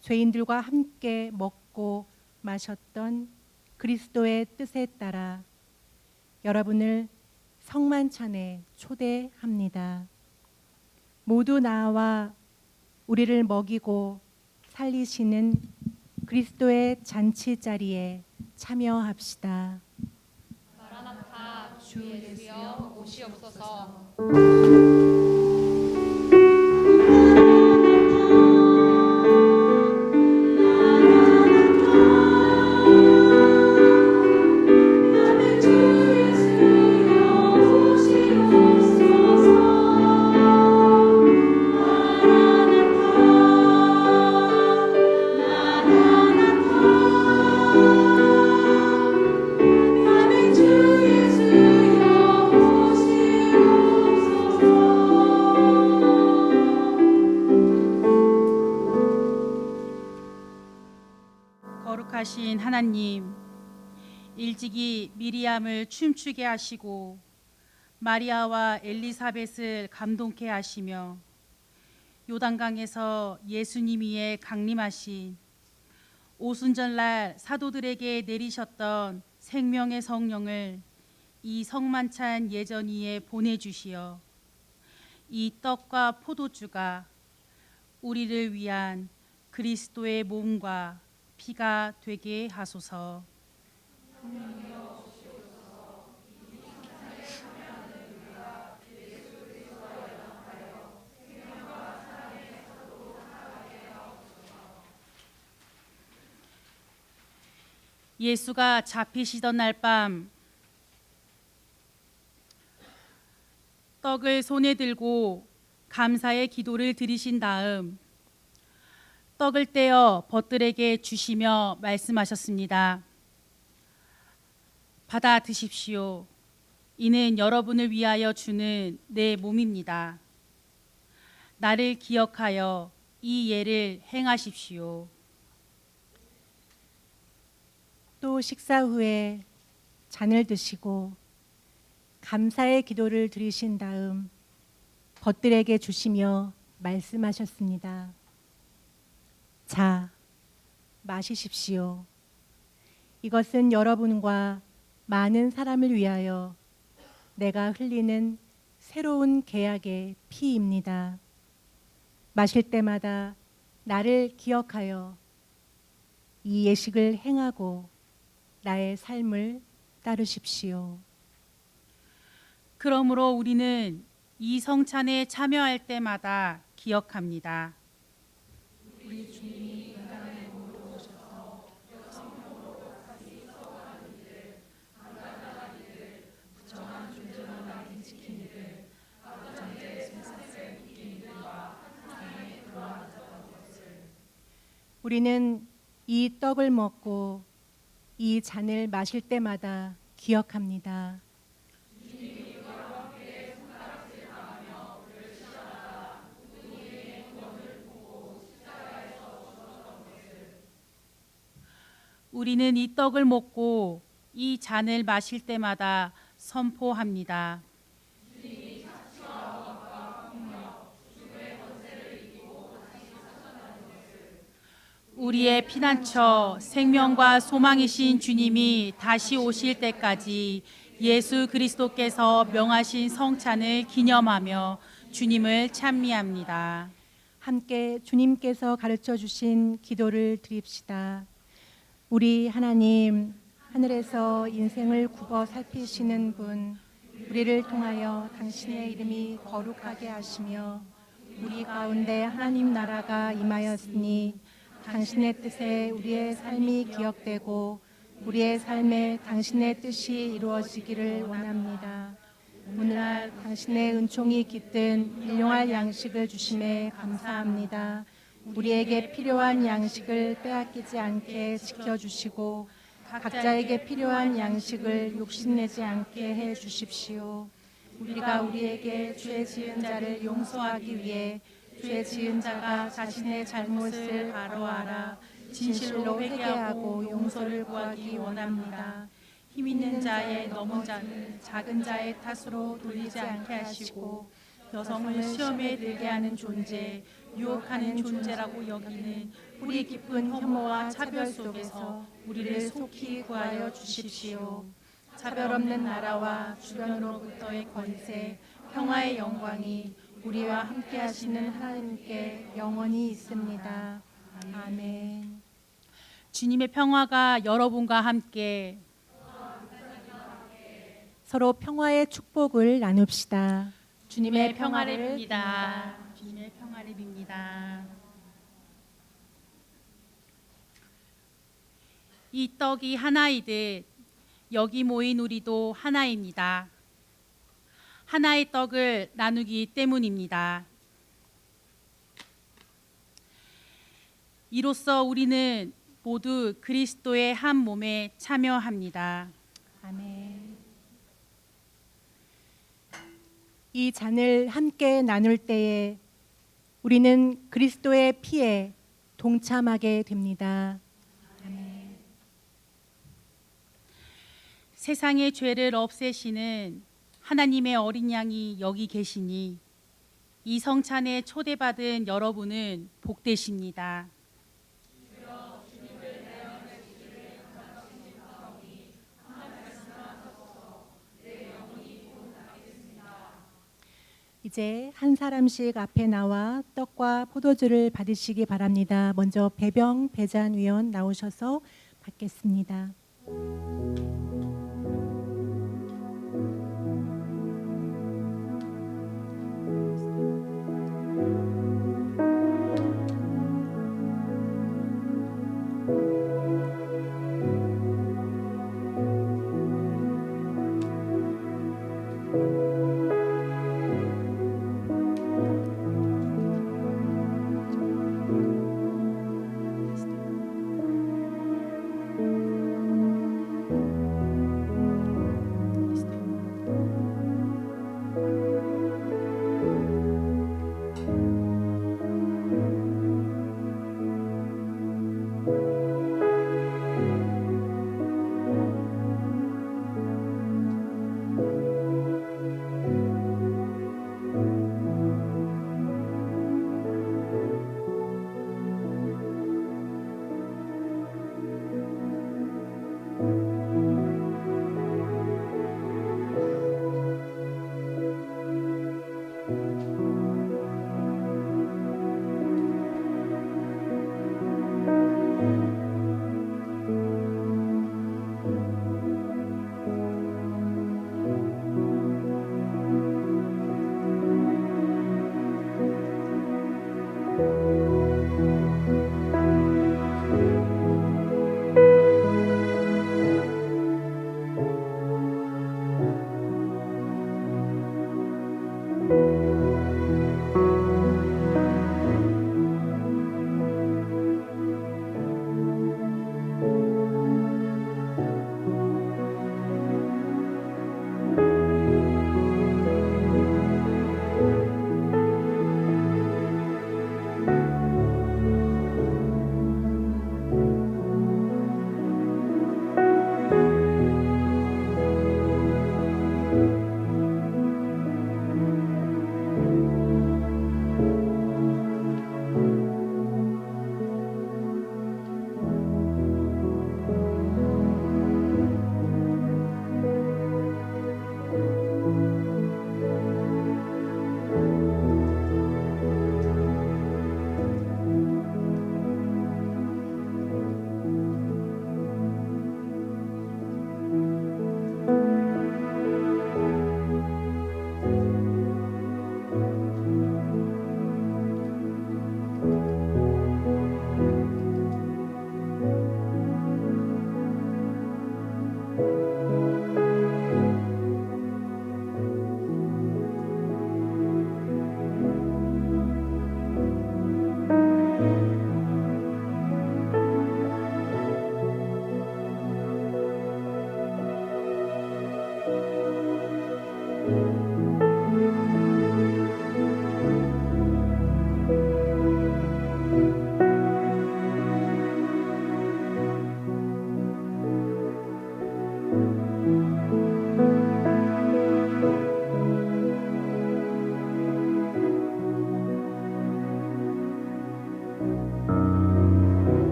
죄인들과 함께 먹고 마셨던 그리스도의 뜻에 따라 여러분을 성만찬에 초대합니다. 모두 나와 우리를 먹이고 살리시는 그리스도의 잔치 자리에 참여합시다. 마라나타 주 예수여 오시옵소서. 거룩하신 하나님, 일찍이 미리암을 춤추게 하시고 마리아와 엘리사벳을 감동케 하시며 요단강에서 예수님 위에 강림하신 오순절날 사도들에게 내리셨던 생명의 성령을 이 성만찬 예전 위에 보내주시어 이 떡과 포도주가 우리를 위한 그리스도의 몸과 피가 되게 하소서. 예수가 잡히시던 날 밤 떡을 손에 들고 감사의 기도를 드리신 다음 떡을 떼어 벗들에게 주시며 말씀하셨습니다. 받아 드십시오. 이는 여러분을 위하여 주는 내 몸입니다. 나를 기억하여 이 예를 행하십시오. 또 식사 후에 잔을 드시고 감사의 기도를 드리신 다음 벗들에게 주시며 말씀하셨습니다. 자, 마시십시오. 이것은 여러분과 많은 사람을 위하여 내가 흘리는 새로운 계약의 피입니다. 마실 때마다 나를 기억하여 이 예식을 행하고 나의 삶을 따르십시오. 그러므로 우리는 이 성찬에 참여할 때마다 기억합니다. 우리 주님이 인간의 몸으로 오셔서 성령으로 같이 썩어가는 이들, 안가나간 이들, 부정한 존재만 낙인시킨 이들, 전쟁 쇠사슬 이긴 이들과 세상에 들어앉았던 것을 우리는 이 떡을 먹고 이 잔을 마실 때마다 기억합니다. 우리는 이 떡을 먹고 이 잔을 마실 때마다 선포합니다. 우리의 피난처 생명과 소망이신 주님이 다시 오실 때까지 예수 그리스도께서 명하신 성찬을 기념하며 주님을 찬미합니다. 함께 주님께서 가르쳐 주신 기도를 드립시다. 우리 하나님, 하늘에서 인생을 굽어 살피시는 분, 우리를 통하여 당신의 이름이 거룩하게 하시며 우리 가운데 하나님 나라가 임하였으니 당신의 뜻에 우리의 삶이 기억되고 우리의 삶에 당신의 뜻이 이루어지기를 원합니다. 오늘날 당신의 은총이 깃든 일용할 양식을 주심에 감사합니다. 우리에게 필요한 양식을 빼앗기지 않게 지켜주시고 각자에게 필요한 양식을 욕심내지 않게 해 주십시오. 우리가 우리에게 죄 지은 자를 용서하기 위해 죄 지은 자가 자신의 잘못을 바로 알아 진실로 회개하고 용서를 구하기 원합니다. 힘 있는 자의 넘은 자는 작은 자의 탓으로 돌리지 않게 하시고 여성을 시험에 들게 하는 존재, 유혹하는 존재라고 여기는 뿌리 깊은 혐오와 차별 속에서 우리를 속히 구하여 주십시오. 차별 없는 나라와 주변으로부터의 권세, 평화의 영광이 우리와 함께 하시는 하나님께 영원히 있습니다. 아멘. 주님의 평화가 여러분과 함께 서로 평화의 축복을 나눕시다. 주님의 평화를 빕니다. 주님의 평화를 빕니다. 이 떡이 하나이듯 여기 모인 우리도 하나입니다. 하나의 떡을 나누기 때문입니다. 이로써 우리는 모두 그리스도의 한 몸에 참여합니다. 아멘. 이 잔을 함께 나눌 때에 우리는 그리스도의 피에 동참하게 됩니다. 아멘. 세상의 죄를 없애시는 하나님의 어린 양이 여기 계시니 이 성찬에 초대받은 여러분은 복되십니다. 이제 한 사람씩 앞에 나와 떡과 포도주를 받으시기 바랍니다. 먼저 배병 배잔 위원 나오셔서 받겠습니다.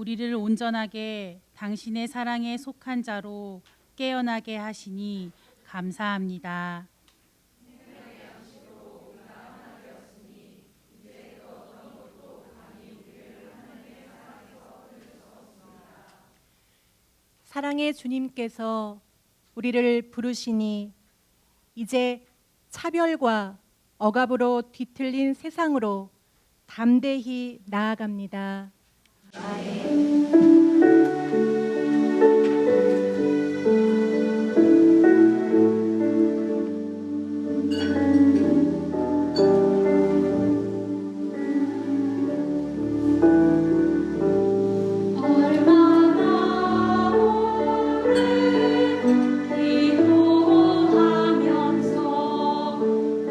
우리를 온전하게 당신의 사랑에 속한 자로 깨어나게 하시니 감사합니다. 사랑의 주님께서 우리를 부르시니 이제 차별과 억압으로 뒤틀린 세상으로 담대히 나아갑니다. 얼마나 오래 기도하면서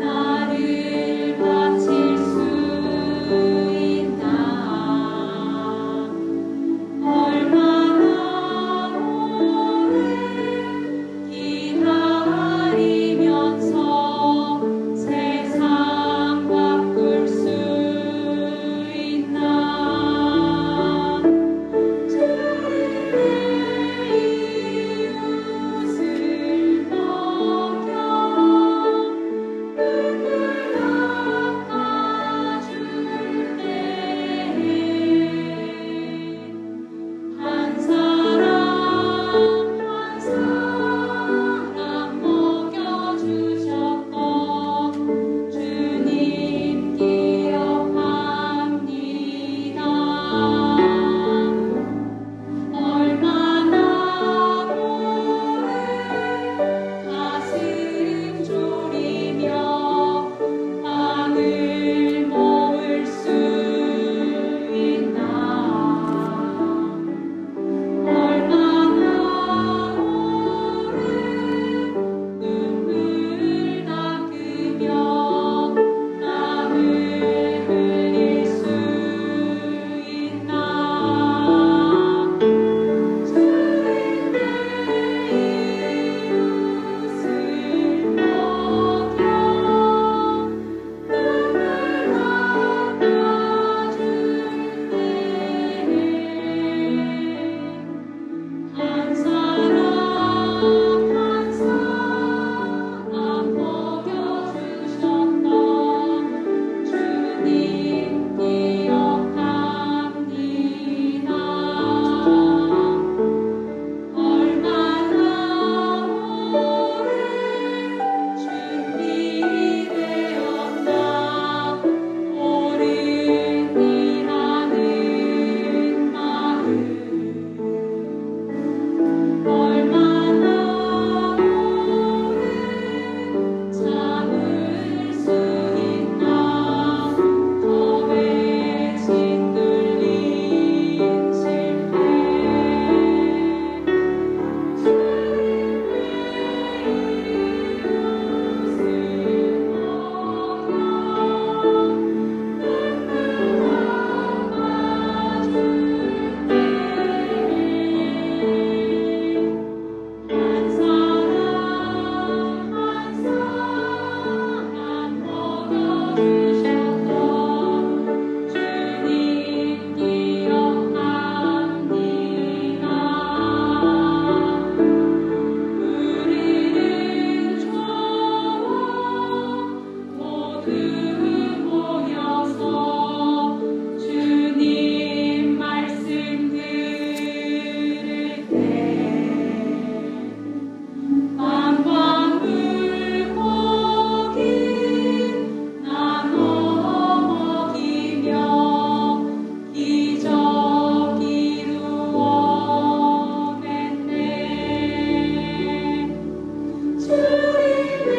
나를 바칠 수 있나. 얼마나 오래 기다리면서 세상 바꿀 수 있나. 주님의 이웃을 먹여 눈물 닦아줄 때에 한 사람 한 사람 먹여주셨던 주님 기억합니다. 얼마나 오래 가슴 졸이며 빵을 먹을 수 있나. 얼마나 오래 눈물 닦으며 땀을 흘릴 수 있나. 주님의 이웃을 먹여 눈물 닦아줄 때에 한 사람 한 사람 먹여주셨던 주님 기억합니다. 얼마나 오래 준비 되었나. 어른이라는 마음 얼마나 오래 참을 수 있나. 겁에 짓눌린 실패 주님의 이웃을 먹여 눈물 닦아줄 때에 한 사람 한 사람 먹여주셨던 주님 기억합니다. 우리는 좋아 모두 모여서 주님 말씀 들을 때 빵과 물고기 나눠 먹이며 기적 이루어냈네. 주님의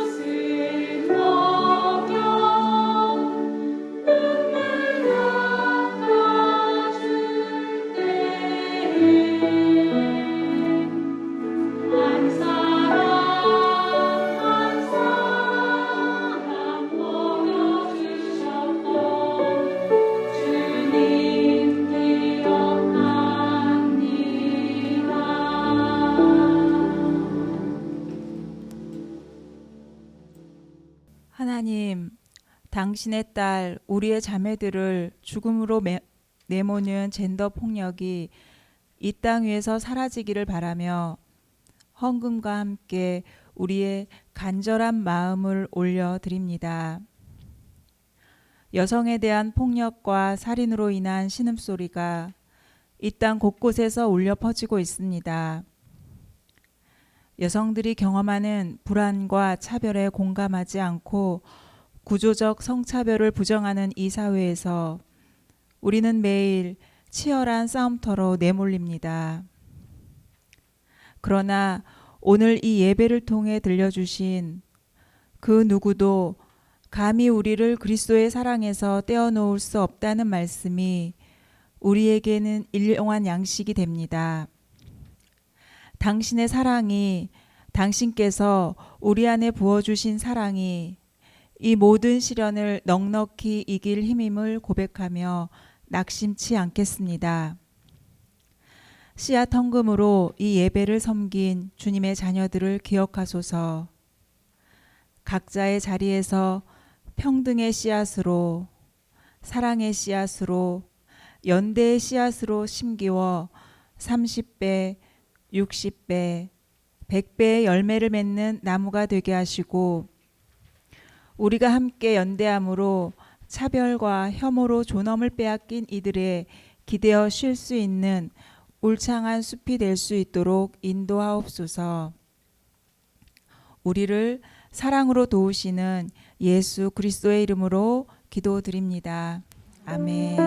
이웃을 먹여 눈물 닦아줄 때에 한 사람 한 사람 먹여주셨던 주님 기억합니다. 하나님, 당신의 딸, 우리의 자매들을 죽음으로 내모는 젠더 폭력이 이 땅 위에서 사라지기를 바라며 헌금과 함께 우리의 간절한 마음을 올려드립니다. 여성에 대한 폭력과 살인으로 인한 신음소리가 이 땅 곳곳에서 울려 퍼지고 있습니다. 여성들이 경험하는 불안과 차별에 공감하지 않고 구조적 성차별을 부정하는 이 사회에서 우리는 매일 치열한 싸움터로 내몰립니다. 그러나 오늘 이 예배를 통해 들려주신 그 누구도 감히 우리를 그리스도의 사랑에서 떼어놓을 수 없다는 말씀이 우리에게는 일용한 양식이 됩니다. 당신의 사랑이, 당신께서 우리 안에 부어주신 사랑이 이 모든 시련을 넉넉히 이길 힘임을 고백하며 낙심치 않겠습니다. 씨앗 헌금으로 이 예배를 섬긴 주님의 자녀들을 기억하소서. 각자의 자리에서 평등의 씨앗으로, 사랑의 씨앗으로, 연대의 씨앗으로 심기워 30배, 60배, 100배의 열매를 맺는 나무가 되게 하시고 우리가 함께 연대함으로 차별과 혐오로 존엄을 빼앗긴 이들의 기대어 쉴 수 있는 울창한 숲이 될 수 있도록 인도하옵소서. 우리를 사랑으로 도우시는 예수 그리스도의 이름으로 기도드립니다. 아멘.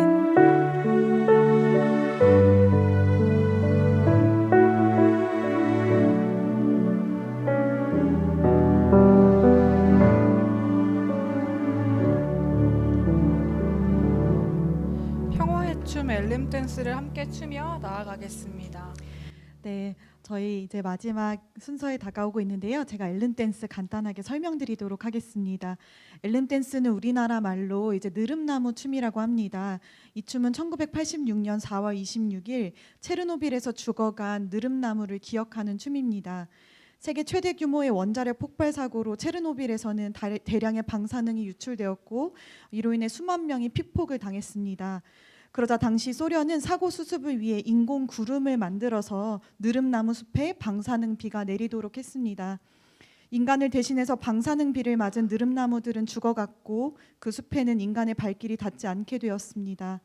평화의 춤 엘름 댄스를 함께 추며 나아가겠습니다. 네, 저희 이제 마지막 순서에 다가오고 있는데요. 제가 엘름 댄스 간단하게 설명드리도록 하겠습니다. 엘름 댄스는 우리나라 말로 이제 느릅나무 춤이라고 합니다. 이 춤은 1986년 4월 26일 체르노빌에서 죽어간 느릅나무를 기억하는 춤입니다. 세계 최대 규모의 원자력 폭발 사고로 체르노빌에서는 대량의 방사능이 유출되었고 이로 인해 수만 명이 피폭을 당했습니다. 그러자 당시 소련은 사고 수습을 위해 인공 구름을 만들어서 느릅나무 숲에 방사능 비가 내리도록 했습니다. 인간을 대신해서 방사능 비를 맞은 느릅나무들은 죽어갔고 그 숲에는 인간의 발길이 닿지 않게 되었습니다.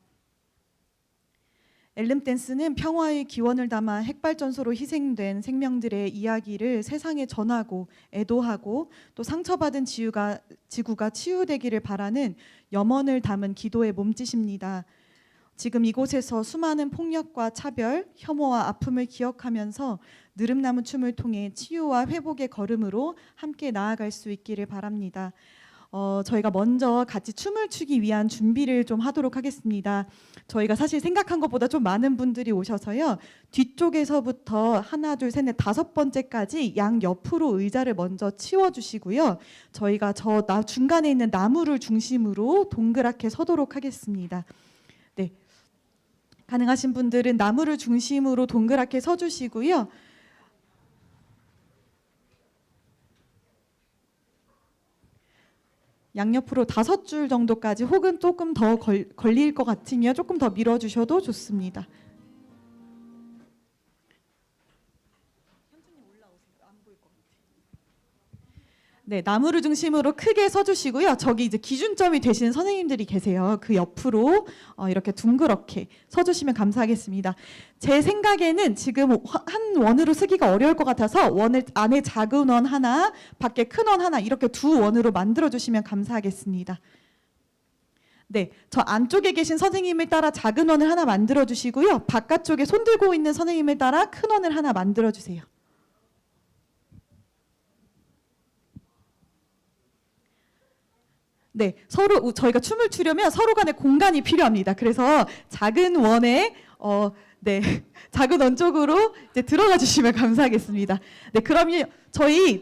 엘름 댄스는 평화의 기원을 담아 핵발전소로 희생된 생명들의 이야기를 세상에 전하고 애도하고 또 상처받은 지구가 치유되기를 바라는 염원을 담은 기도의 몸짓입니다. 지금 이곳에서 수많은 폭력과 차별, 혐오와 아픔을 기억하면서 느릅나무 춤을 통해 치유와 회복의 걸음으로 함께 나아갈 수 있기를 바랍니다. 저희가 먼저 같이 춤을 추기 위한 준비를 좀 하도록 하겠습니다. 저희가 사실 생각한 것보다 좀 많은 분들이 오셔서요. 뒤쪽에서부터 하나, 둘, 셋, 넷, 5번째까지 양 옆으로 의자를 먼저 치워주시고요. 저희가 중간에 있는 나무를 중심으로 동그랗게 서도록 하겠습니다. 네, 가능하신 분들은 나무를 중심으로 동그랗게 서주시고요. 양옆으로 5줄 정도까지 혹은 조금 더 걸릴 것 같으면 조금 더 밀어주셔도 좋습니다. 네, 나무를 중심으로 크게 서주시고요. 저기 이제 기준점이 되시는 선생님들이 계세요. 그 옆으로 이렇게 둥그렇게 서주시면 감사하겠습니다. 제 생각에는 지금 한 원으로 쓰기가 어려울 것 같아서 원을 안에 작은 원 하나, 밖에 큰 원 하나 이렇게 두 원으로 만들어주시면 감사하겠습니다. 네, 저 안쪽에 계신 선생님을 따라 작은 원을 하나 만들어주시고요. 바깥쪽에 손 들고 있는 선생님을 따라 큰 원을 하나 만들어주세요. 네, 서로 저희가 춤을 추려면 서로 간에 공간이 필요합니다. 그래서 작은 원에 작은 원 쪽으로 이제 들어가 주시면 감사하겠습니다. 네, 그러면 저희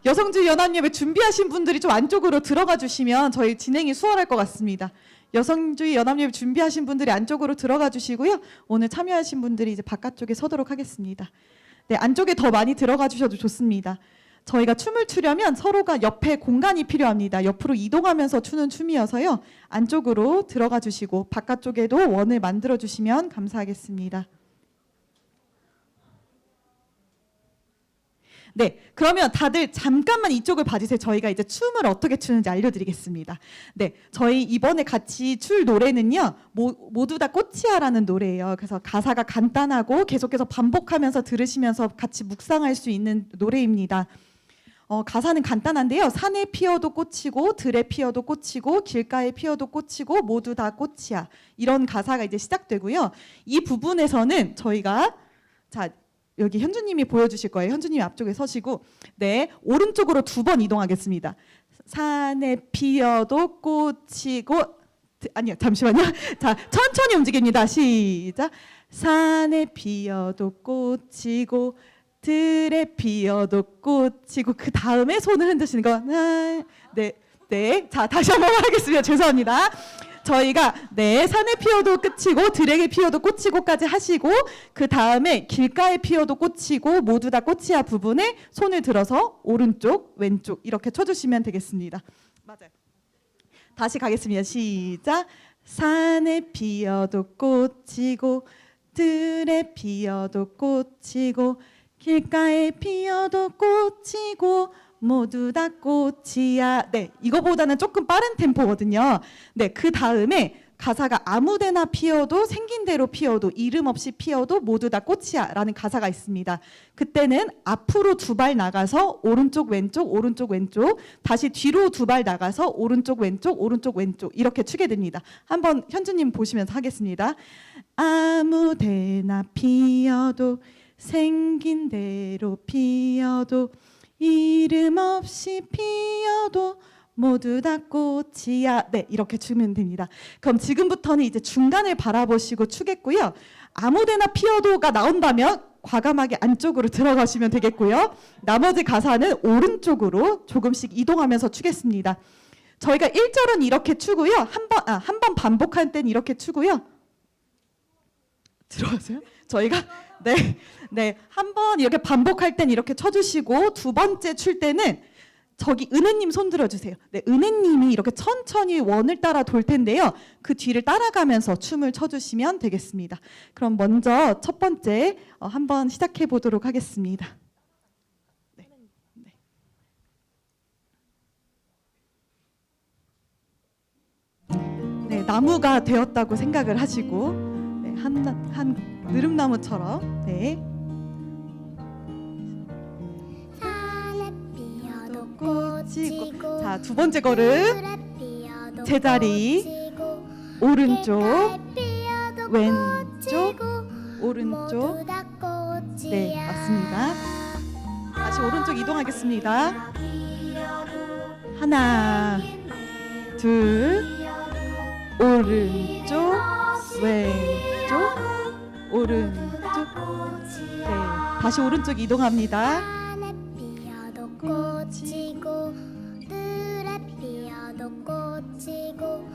여성주의 연합예배 준비하신 분들이 좀 안쪽으로 들어가 주시면 저희 진행이 수월할 것 같습니다. 여성주의 연합예배 준비하신 분들이 안쪽으로 들어가 주시고요. 오늘 참여하신 분들이 이제 바깥쪽에 서도록 하겠습니다. 네, 안쪽에 더 많이 들어가 주셔도 좋습니다. 저희가 춤을 추려면 서로가 옆에 공간이 필요합니다. 옆으로 이동하면서 추는 춤이어서요. 안쪽으로 들어가 주시고 바깥쪽에도 원을 만들어 주시면 감사하겠습니다. 네, 그러면 다들 잠깐만 이쪽을 봐주세요. 저희가 이제 춤을 어떻게 추는지 알려드리겠습니다. 네, 저희 이번에 같이 출 노래는요, 모두 다 꽃이야라는 노래예요. 그래서 가사가 간단하고 계속해서 반복하면서 들으시면서 같이 묵상할 수 있는 노래입니다. 가사는 간단한데요. 산에 피어도 꽃이고 들에 피어도 꽃이고 길가에 피어도 꽃이고 모두 다 꽃이야. 이런 가사가 이제 시작되고요. 이 부분에서는 저희가 자 여기 현주님이 보여주실 거예요. 현주님이 앞쪽에 서시고 네 오른쪽으로 2번 이동하겠습니다. 산에 피어도 꽃이고 아니요 잠시만요. 자 천천히 움직입니다. 시작. 산에 피어도 꽃이고 들에 피어도 꽃이고 그 다음에 손을 흔드시는 거. 네, 네. 자 다시 한번 하겠습니다. 죄송합니다. 저희가 네 산에 피어도 끝이고 들에게 피어도 꽃이고까지 하시고 그 다음에 길가에 피어도 꽃이고 모두 다 꽃이야 부분에 손을 들어서 오른쪽 왼쪽 이렇게 쳐주시면 되겠습니다. 맞아요. 다시 가겠습니다. 시작. 산에 피어도 꽃이고 들에 피어도 꽃이고 길가에 피어도 꽃이고 모두 다 꽃이야. 네, 이거보다는 조금 빠른 템포거든요. 네, 그 다음에 가사가 아무데나 피어도 생긴 대로 피어도 이름 없이 피어도 모두 다 꽃이야 라는 가사가 있습니다. 그때는 앞으로 2발 나가서 오른쪽 왼쪽 오른쪽 왼쪽 다시 뒤로 2발 나가서 오른쪽 왼쪽 오른쪽 왼쪽 이렇게 추게 됩니다. 한번 현주님 보시면서 하겠습니다. 아무데나 피어도 생긴 대로 피어도 이름 없이 피어도 모두 다 꽃이야. 네, 이렇게 추면 됩니다. 그럼 지금부터는 이제 중간을 바라보시고 추겠고요. 아무데나 피어도가 나온다면 과감하게 안쪽으로 들어가시면 되겠고요. 나머지 가사는 오른쪽으로 조금씩 이동하면서 추겠습니다. 저희가 1절은 이렇게 추고요. 한 번 반복할 땐 이렇게 추고요. 들어가세요? 저희가 네, 한 번 이렇게 반복할 땐 이렇게 쳐주시고 2번째 출 때는 저기 은혜님 손 들어주세요. 네, 은혜님이 이렇게 천천히 원을 따라 돌 텐데요. 그 뒤를 따라가면서 춤을 춰주시면 되겠습니다. 그럼 먼저 첫 번째 한번 시작해 보도록 하겠습니다. 네, 나무가 되었다고 생각을 하시고 네, 한 느릅나무처럼 네. 꽃이고 자, 2번째 걸음 제자리 오른쪽 왼쪽 오른쪽 네 맞습니다. 다시 오른쪽 이동하겠습니다. 하나 둘 오른쪽 왼쪽 오른쪽 네 다시 오른쪽 이동합니다. 꽃이고 들에 피어도 꽃이고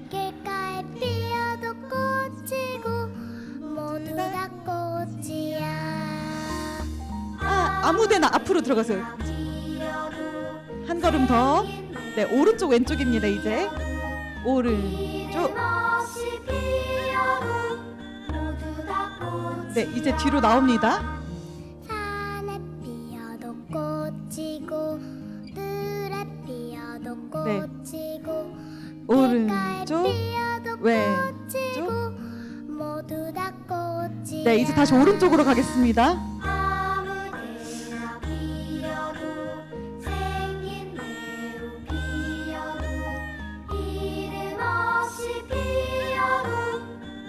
길가에 피어도 꽃이고 모두 다 꽃이야. 아무데나 앞으로 들어가세요. 한 걸음 더. 네 오른쪽 왼쪽입니다. 이제 오른쪽 네 이제 뒤로 나옵니다. 꽃이고 들에 피어도 꽃이고 오른쪽 왼쪽 모두 다 꽃이야. 네 이제 다시 오른쪽으로 가겠습니다. 아무데나 피어도 생긴 대로 피어도 이름 없이 피어도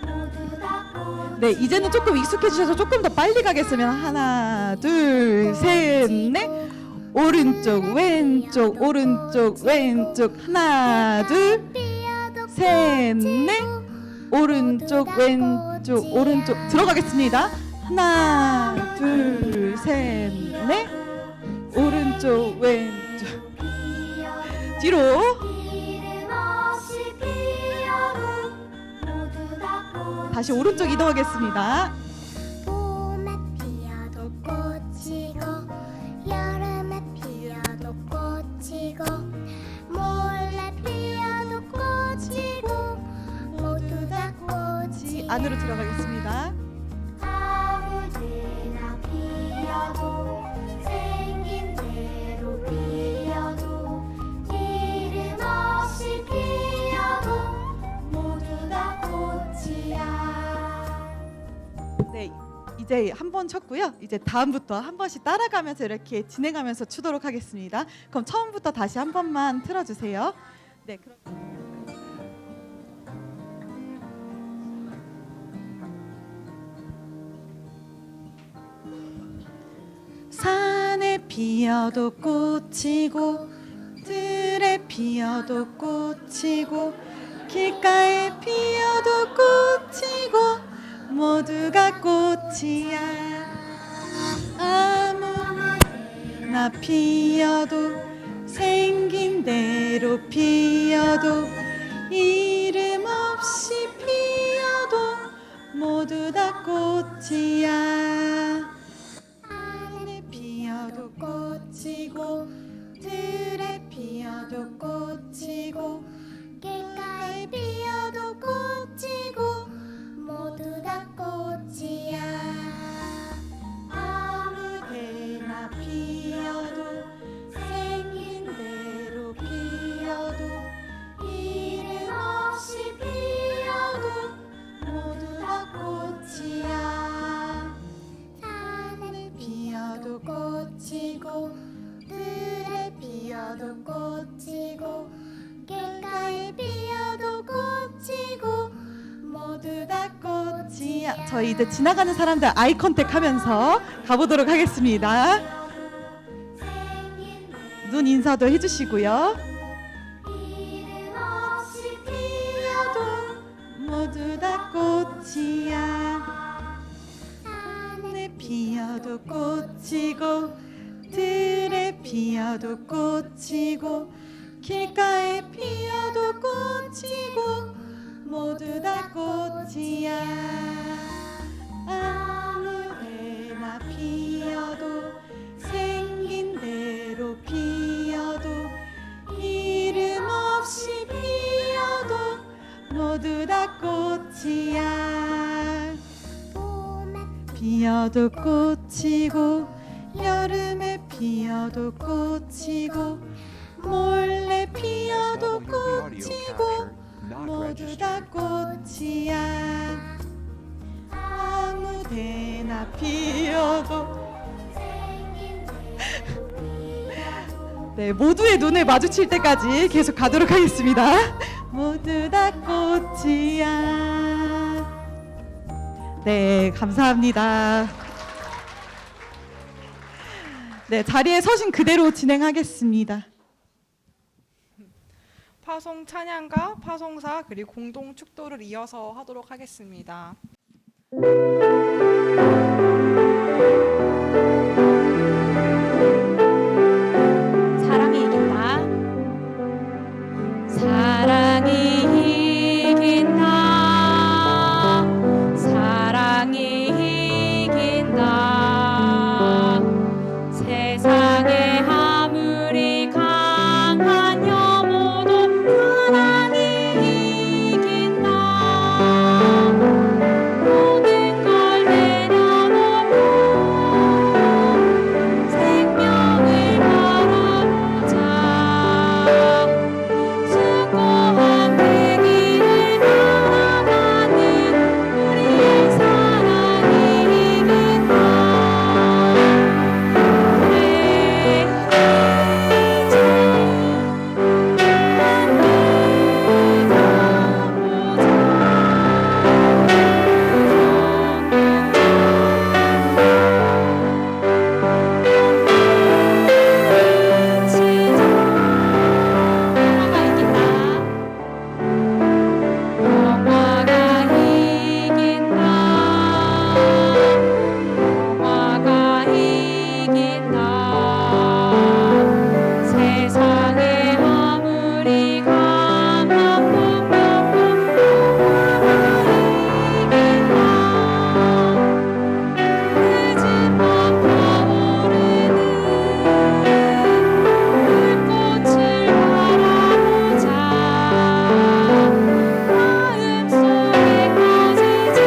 모두 다 꽃이야. 네 이제는 조금 익숙해지셔서 조금 더 빨리 가겠으면 하나 둘 셋 넷 오른쪽 왼쪽 오른쪽 왼쪽 하나 둘 셋 넷 오른쪽 왼쪽 오른쪽 들어가겠습니다. 하나 둘 셋 넷 오른쪽 왼쪽 뒤로 다시 오른쪽 이동하겠습니다. 봄에 피어도 꽃이고 여름에 피어도 안으로 들어가겠습니다. 아무데나 피어도 생긴 대로 피어도 이름 없이 피어도 모두 다 꽃이야. 네, 이제 한 번 쳤고요. 이제 다음부터 한 번씩 따라가면서 이렇게 진행하면서 추도록 하겠습니다. 그럼 처음부터 다시 한 번만 틀어주세요. 네, 그럼. 산에 피어도 꽃이고 들에 피어도 꽃이고 길가에 피어도 꽃이고 모두가 꽃이야. 아무나 피어도 생긴 대로 피어도 이름 없이 피어도 모두 다 꽃이야. 산에 피어도 꽃이고 들에 피어도 꽃이고 길가에 피어도 꽃이고 모두 다 꽃이야. 아무데나 피어도 생긴 대로 피어도 이름 없이 피어도 모두 다 꽃이야. 산에 피어도 꽃이고 들에 피어도 꽃이고 길가에 피어도 꽃이고 모두 다 꽃이야. 저희 이제 지나가는 사람들 아이 컨택 하면서 가보도록 하겠습니다. 눈 인사도 해주시고요. 이름 없이 피어도 모두 다 꽃이야. 산에 피어도 꽃이고 들에 피어도 꽃이고 길가에 피어도 꽃이고 모두 다 꽃이야. 아무데나 피어도 생긴 대로 피어도 이름 없이 피어도 모두 다 꽃이야. 피어도 꽃이고 여름에 피어도 꽃이고 몰래 피어도 꽃이고 모두 다 꽃이야. 아무데나 피어도. 네, 모두의 눈을 마주칠 때까지 계속 가도록 하겠습니다. 모두 다 꽃이야. 네, 감사합니다. 네, 자리에 서신 그대로 진행하겠습니다. 파송 찬양과 파송사 그리고 공동 축도를 이어서 하도록 하겠습니다. 사랑이 이긴다. 사랑이 이긴다. 사랑이 이긴다. 세상에 아무리 강한 영혼도 사랑이 이긴다. 모든 걸 내려놓고 생명을 바라보자. 숭고한 그 길을 나아가는 우리의 사랑이 이긴다. 영화가 이긴다. 영화가 이긴다. 세상에 아무리 강한 폭력도 영화가 이긴다. 끄집어 타오르는 불꽃을 바라보자. 마음속에 꺼지지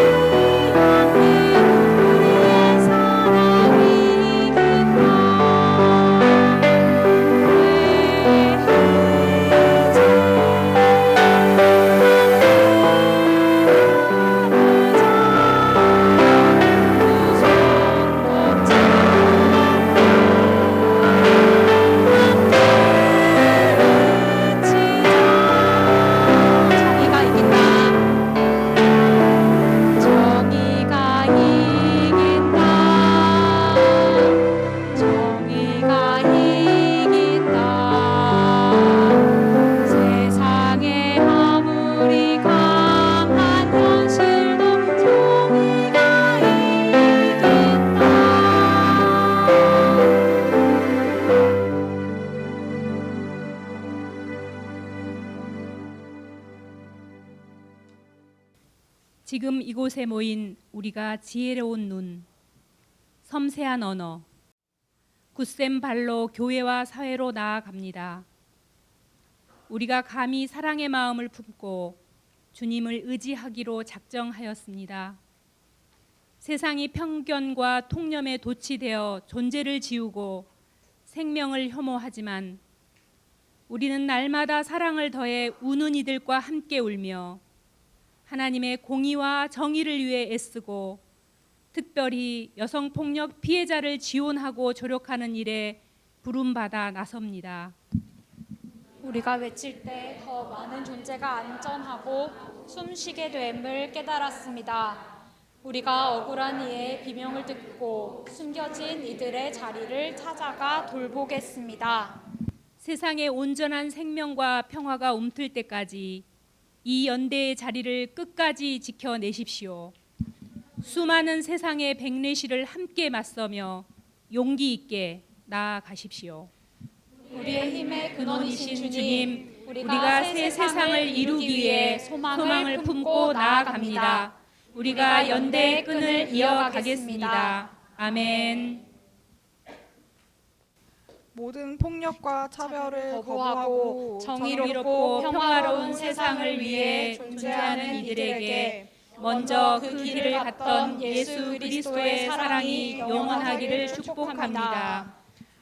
지금 이곳에 모인 우리가 지혜로운 눈, 섬세한 언어, 굳센 발로 교회와 사회로 나아갑니다. 우리가 감히 사랑의 마음을 품고 주님을 의지하기로 작정하였습니다. 세상이 편견과 통념에 도취되어 존재를 지우고 생명을 혐오하지만 우리는 날마다 사랑을 더해 우는 이들과 함께 울며 하나님의 공의와 정의를 위해 애쓰고 특별히 여성폭력 피해자를 지원하고 조력하는 일에 부름받아 나섭니다. 우리가 외칠 때 더 많은 존재가 안전하고 숨쉬게 됨을 깨달았습니다. 우리가 억울한 이의 비명을 듣고 숨겨진 이들의 자리를 찾아가 돌보겠습니다. 세상의 온전한 생명과 평화가 움틀 때까지 이 연대의 자리를 끝까지 지켜내십시오. 수많은 세상의 백례시를 함께 맞서며 용기 있게 나아가십시오. 우리의 힘의 근원이신 주님, 우리가 새 세상을 이루기 위해 소망을 품고 나아갑니다. 우리가 연대의 끈을 이어가겠습니다. 아멘. 모든 폭력과 차별을 거부하고 정의롭고 평화로운 세상을 위해 존재하는 이들에게 먼저 그 길을 갔던 예수 그리스도의 사랑이 영원하기를 축복합니다.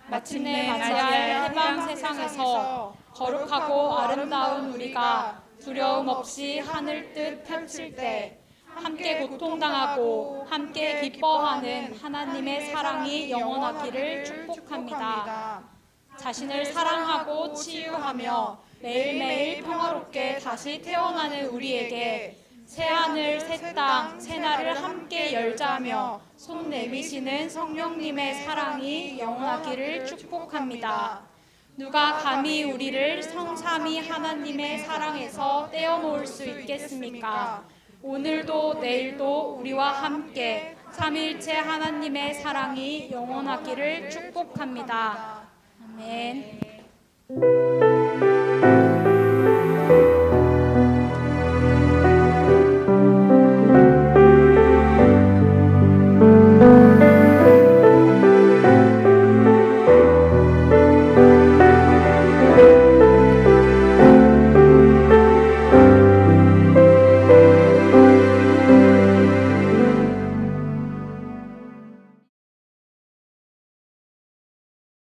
마침내 맞이할 해방 세상에서 거룩하고 아름다운 우리가 두려움 없이 하늘 뜻 펼칠 때 함께 고통당하고 함께 기뻐하는 하나님의 사랑이 영원하기를 축복합니다. 자신을 사랑하고 치유하며 매일매일 평화롭게 다시 태어나는 우리에게 새하늘, 새 땅, 새날을 함께 열자며 손 내미시는 성령님의 사랑이 영원하기를 축복합니다. 누가 감히 우리를 성삼위 하나님의 사랑에서 떼어놓을 수 있겠습니까? 오늘도 내일도 우리와 함께 삼위일체 하나님의 사랑이 영원하기를 축복합니다. 아멘.